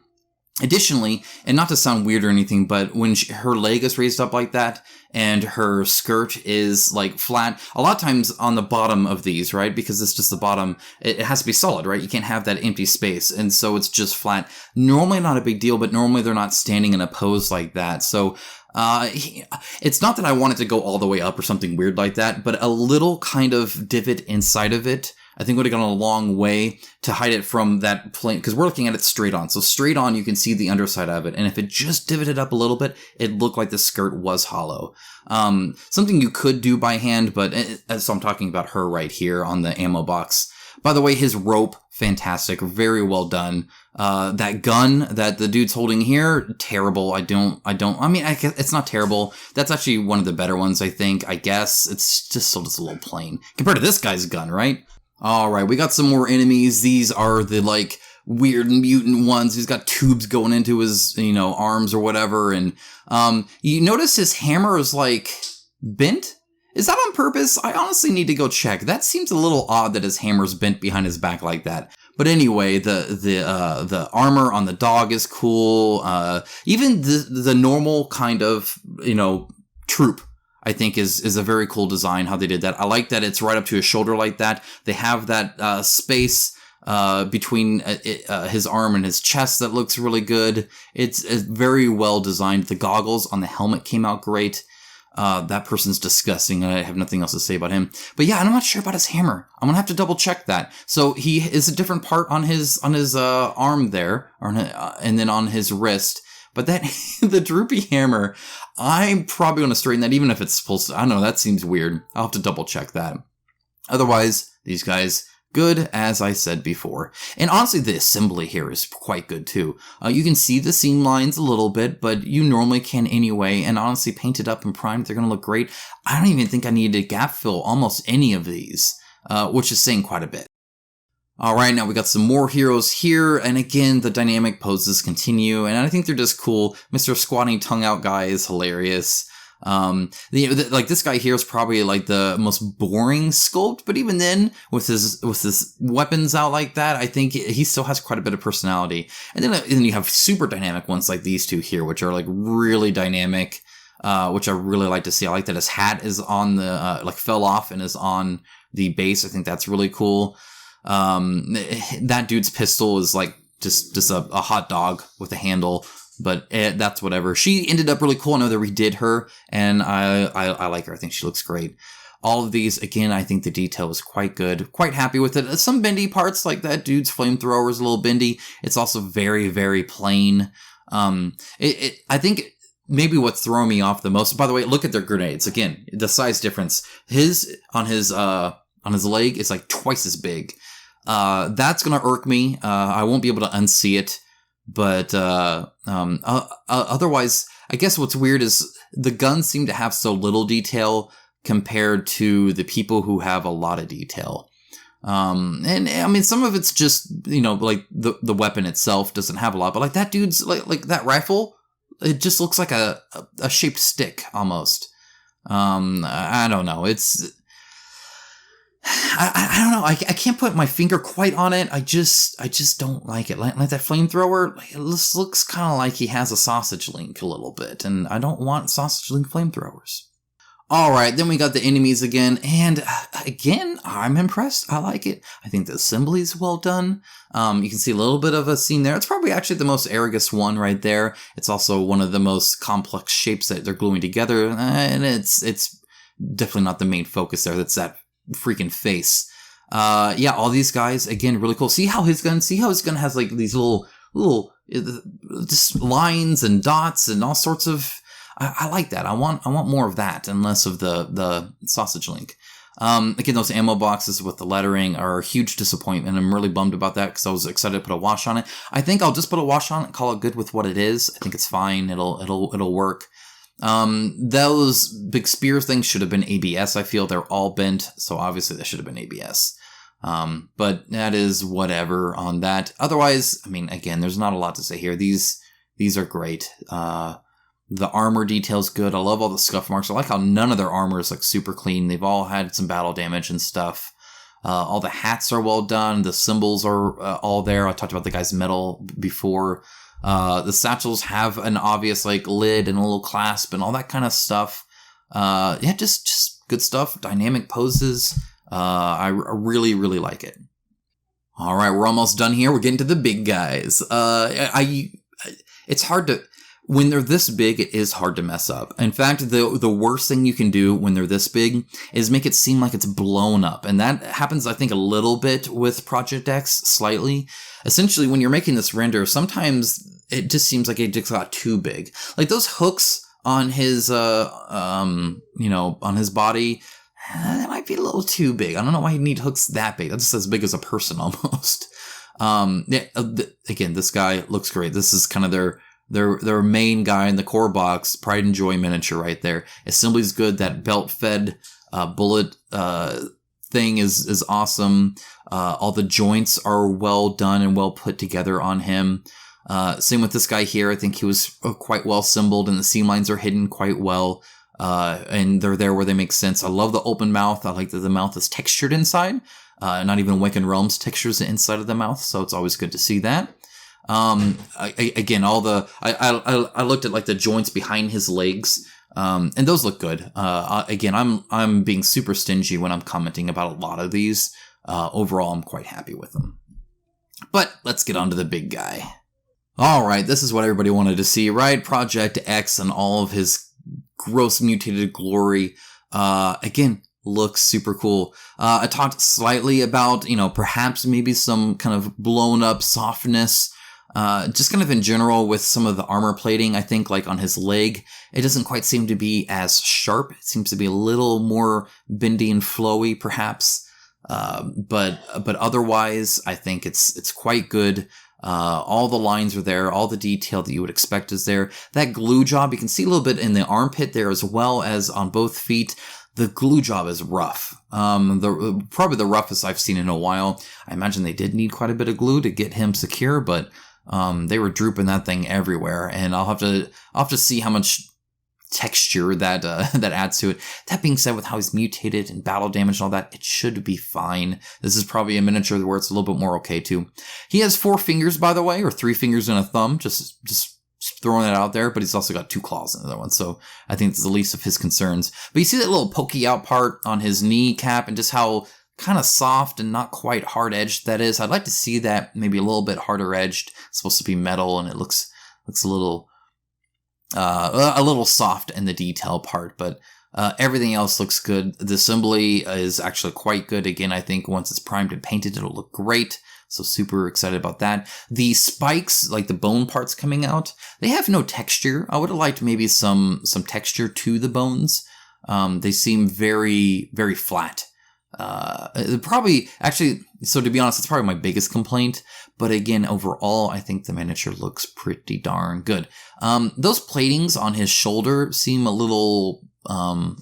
Additionally, and not to sound weird or anything, but when her leg is raised up like that and her skirt is like flat, a lot of times on the bottom of these, right? Because it's just the bottom, it has to be solid, right? You can't have that empty space. And so it's just flat. Normally not a big deal, but normally they're not standing in a pose like that. So it's not that I want it to go all the way up or something weird like that, but a little kind of divot inside of it, I think would have gone a long way to hide it from that plane, because we're looking at it straight on. So straight on, you can see the underside of it. And if it just divoted up a little bit, it looked like the skirt was hollow. Something you could do by hand, but so I'm talking about her right here on the ammo box. By the way, his rope, fantastic, very well done. That gun that the dude's holding here, terrible. I guess it's not terrible. That's actually one of the better ones, I think. I guess it's just still just a little plain compared to this guy's gun, right? All right, we got some more enemies. These are the like weird mutant ones. He's got tubes going into his, arms or whatever. And you notice his hammer is like bent. Is that on purpose? I honestly need to go check. That seems a little odd that his hammer's bent behind his back like that. But anyway, the armor on the dog is cool. Even the normal kind of, troop, I think is a very cool design how they did that. I like that it's right up to his shoulder like that. They have that space between his arm and his chest that looks really good. It's very well designed. The goggles on the helmet came out great. That person's disgusting. I have nothing else to say about him. But yeah, I'm not sure about his hammer. I'm gonna have to double check that. So he is a different part on his arm there, and then on his wrist. But that the droopy hammer, I'm probably gonna straighten that, even if it's supposed to. I don't know. That seems weird. I'll have to double check that. Otherwise, these guys, good, as I said before. And honestly, the assembly here is quite good, too. You can see the seam lines a little bit, but you normally can anyway. And honestly, painted up and primed, they're going to look great. I don't even think I need to gap fill almost any of these, which is saying quite a bit. All right, now we got some more heroes here. And again, the dynamic poses continue. And I think they're just cool. Mr. Squatting Tongue Out guy is hilarious. Like this guy here is probably like the most boring sculpt, but even then, with his weapons out like that, I think he still has quite a bit of personality. And then you have super dynamic ones like these two here, which are like really dynamic, which I really like to see. I like that his hat is on the fell off and is on the base. I think that's really cool. That dude's pistol is like just a hot dog with a handle. But that's whatever. She ended up really cool. I know they redid her, and I like her. I think she looks great. All of these, again, I think the detail is quite good. Quite happy with it. Some bendy parts, like that dude's flamethrower is a little bendy. It's also very, very plain. I think maybe what's throwing me off the most. By the way, look at their grenades. Again, the size difference. His on his leg is like twice as big. That's gonna irk me. I won't be able to unsee it. But otherwise, I guess what's weird is the guns seem to have so little detail compared to the people who have a lot of detail. And I mean, some of it's just, like the weapon itself doesn't have a lot, but like that dude's like that rifle, it just looks like a shaped stick almost. I don't know. I don't know. I can't put my finger quite on it. I just don't like it. Like that flamethrower, it looks kind of like he has a sausage link a little bit, and I don't want sausage link flamethrowers. All right, then we got the enemies again, and again, I'm impressed. I like it. I think the assembly is well done. You can see a little bit of a scene there. It's probably actually the most Argus one right there. It's also one of the most complex shapes that they're gluing together, and it's definitely not the main focus there. That's that freaking face. Yeah, all these guys, again, really cool. See how his gun has like these little just lines and dots and all sorts of. I like that. I want more of that and less of the sausage link. Again, those ammo boxes with the lettering are a huge disappointment. I'm really bummed about that because I was excited to put a wash on it. I think I'll just put a wash on it and call it good with what it is. I think it's fine. It'll work. Those big spears things should have been ABS. I feel they're all bent, so obviously they should have been ABS. But that is whatever on that. Otherwise, I mean, again, there's not a lot to say here. These are great. The armor detail's good. I love all the scuff marks. I like how none of their armor is like super clean. They've all had some battle damage and stuff. All the hats are well done. The symbols are all there. I talked about the guy's medal before. The satchels have an obvious like lid and a little clasp and all that kind of stuff. Yeah, just good stuff. Dynamic poses. I really, really like it. All right, we're almost done here. We're getting to the big guys. It's hard to. When they're this big, it is hard to mess up. In fact, the worst thing you can do when they're this big is make it seem like it's blown up. And that happens, I think, a little bit with Project X, slightly. Essentially, when you're making this render, sometimes it just seems like it just got too big. Like those hooks on his, on his body, that might be a little too big. I don't know why you need hooks that big. That's just as big as a person almost. Again, this guy looks great. This is kind of their main guy in the core box, Pride and Joy miniature right there. Assembly's good. That belt-fed bullet thing is awesome. All the joints are well done and well put together on him. Same with this guy here. I think he was quite well symboled, and the seam lines are hidden quite well. And they're there where they make sense. I love the open mouth. I like that the mouth is textured inside. Not even Wiccan Realms textures the inside of the mouth, so it's always good to see that. Again, I looked at like the joints behind his legs, and those look good. Again, I'm being super stingy when I'm commenting about a lot of these. Overall, I'm quite happy with them. But let's get on to the big guy. All right, this is what everybody wanted to see, right? Project X and all of his gross mutated glory. Again, looks super cool. I talked slightly about, perhaps maybe some kind of blown up softness. Just kind of in general with some of the armor plating, I think like on his leg, it doesn't quite seem to be as sharp. It seems to be a little more bendy and flowy, perhaps. But otherwise, I think it's quite good. All the lines are there. All the detail that you would expect is there. That glue job, you can see a little bit in the armpit there as well as on both feet. The glue job is rough. Probably the roughest I've seen in a while. I imagine they did need quite a bit of glue to get him secure, but they were drooping that thing everywhere, and I'll have to see how much texture that adds to it. That being said, with how he's mutated and battle damage and all that, it should be fine. This is probably a miniature where it's a little bit more okay too. He has 4 fingers, by the way, or 3 fingers and a thumb. Just throwing that out there, but he's also got 2 claws in the other one, so I think it's the least of his concerns. But you see that little pokey out part on his kneecap and just how kind of soft and not quite hard edged that is. I'd like to see that maybe a little bit harder edged. It's supposed to be metal, and it looks a little soft in the detail part, but everything else looks good. The assembly is actually quite good. Again, I think once it's primed and painted, it'll look great. So super excited about that. The spikes, like the bone parts coming out, they have no texture. I would have liked maybe some texture to the bones. They seem very, very flat. Probably, actually, so to be honest, it's probably my biggest complaint. But again, overall, I think the miniature looks pretty darn good. Those platings on his shoulder seem a little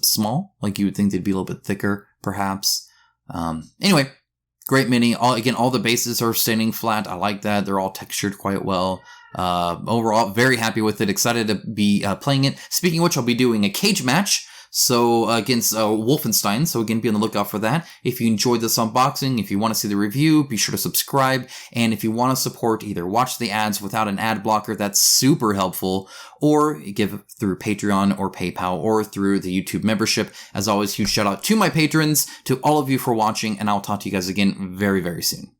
small. Like you would think they'd be a little bit thicker, perhaps. Anyway. Great mini. All the bases are standing flat. I like that. They're all textured quite well. Overall, very happy with it. Excited to be playing it. Speaking of which, I'll be doing a cage match. So against Wolfenstein. So again, be on the lookout for that. If you enjoyed this unboxing, if you want to see the review, be sure to subscribe. And if you want to support, either watch the ads without an ad blocker, that's super helpful, or give through Patreon or PayPal or through the YouTube membership. As always, huge shout out to my patrons, to all of you for watching, and I'll talk to you guys again very, very soon.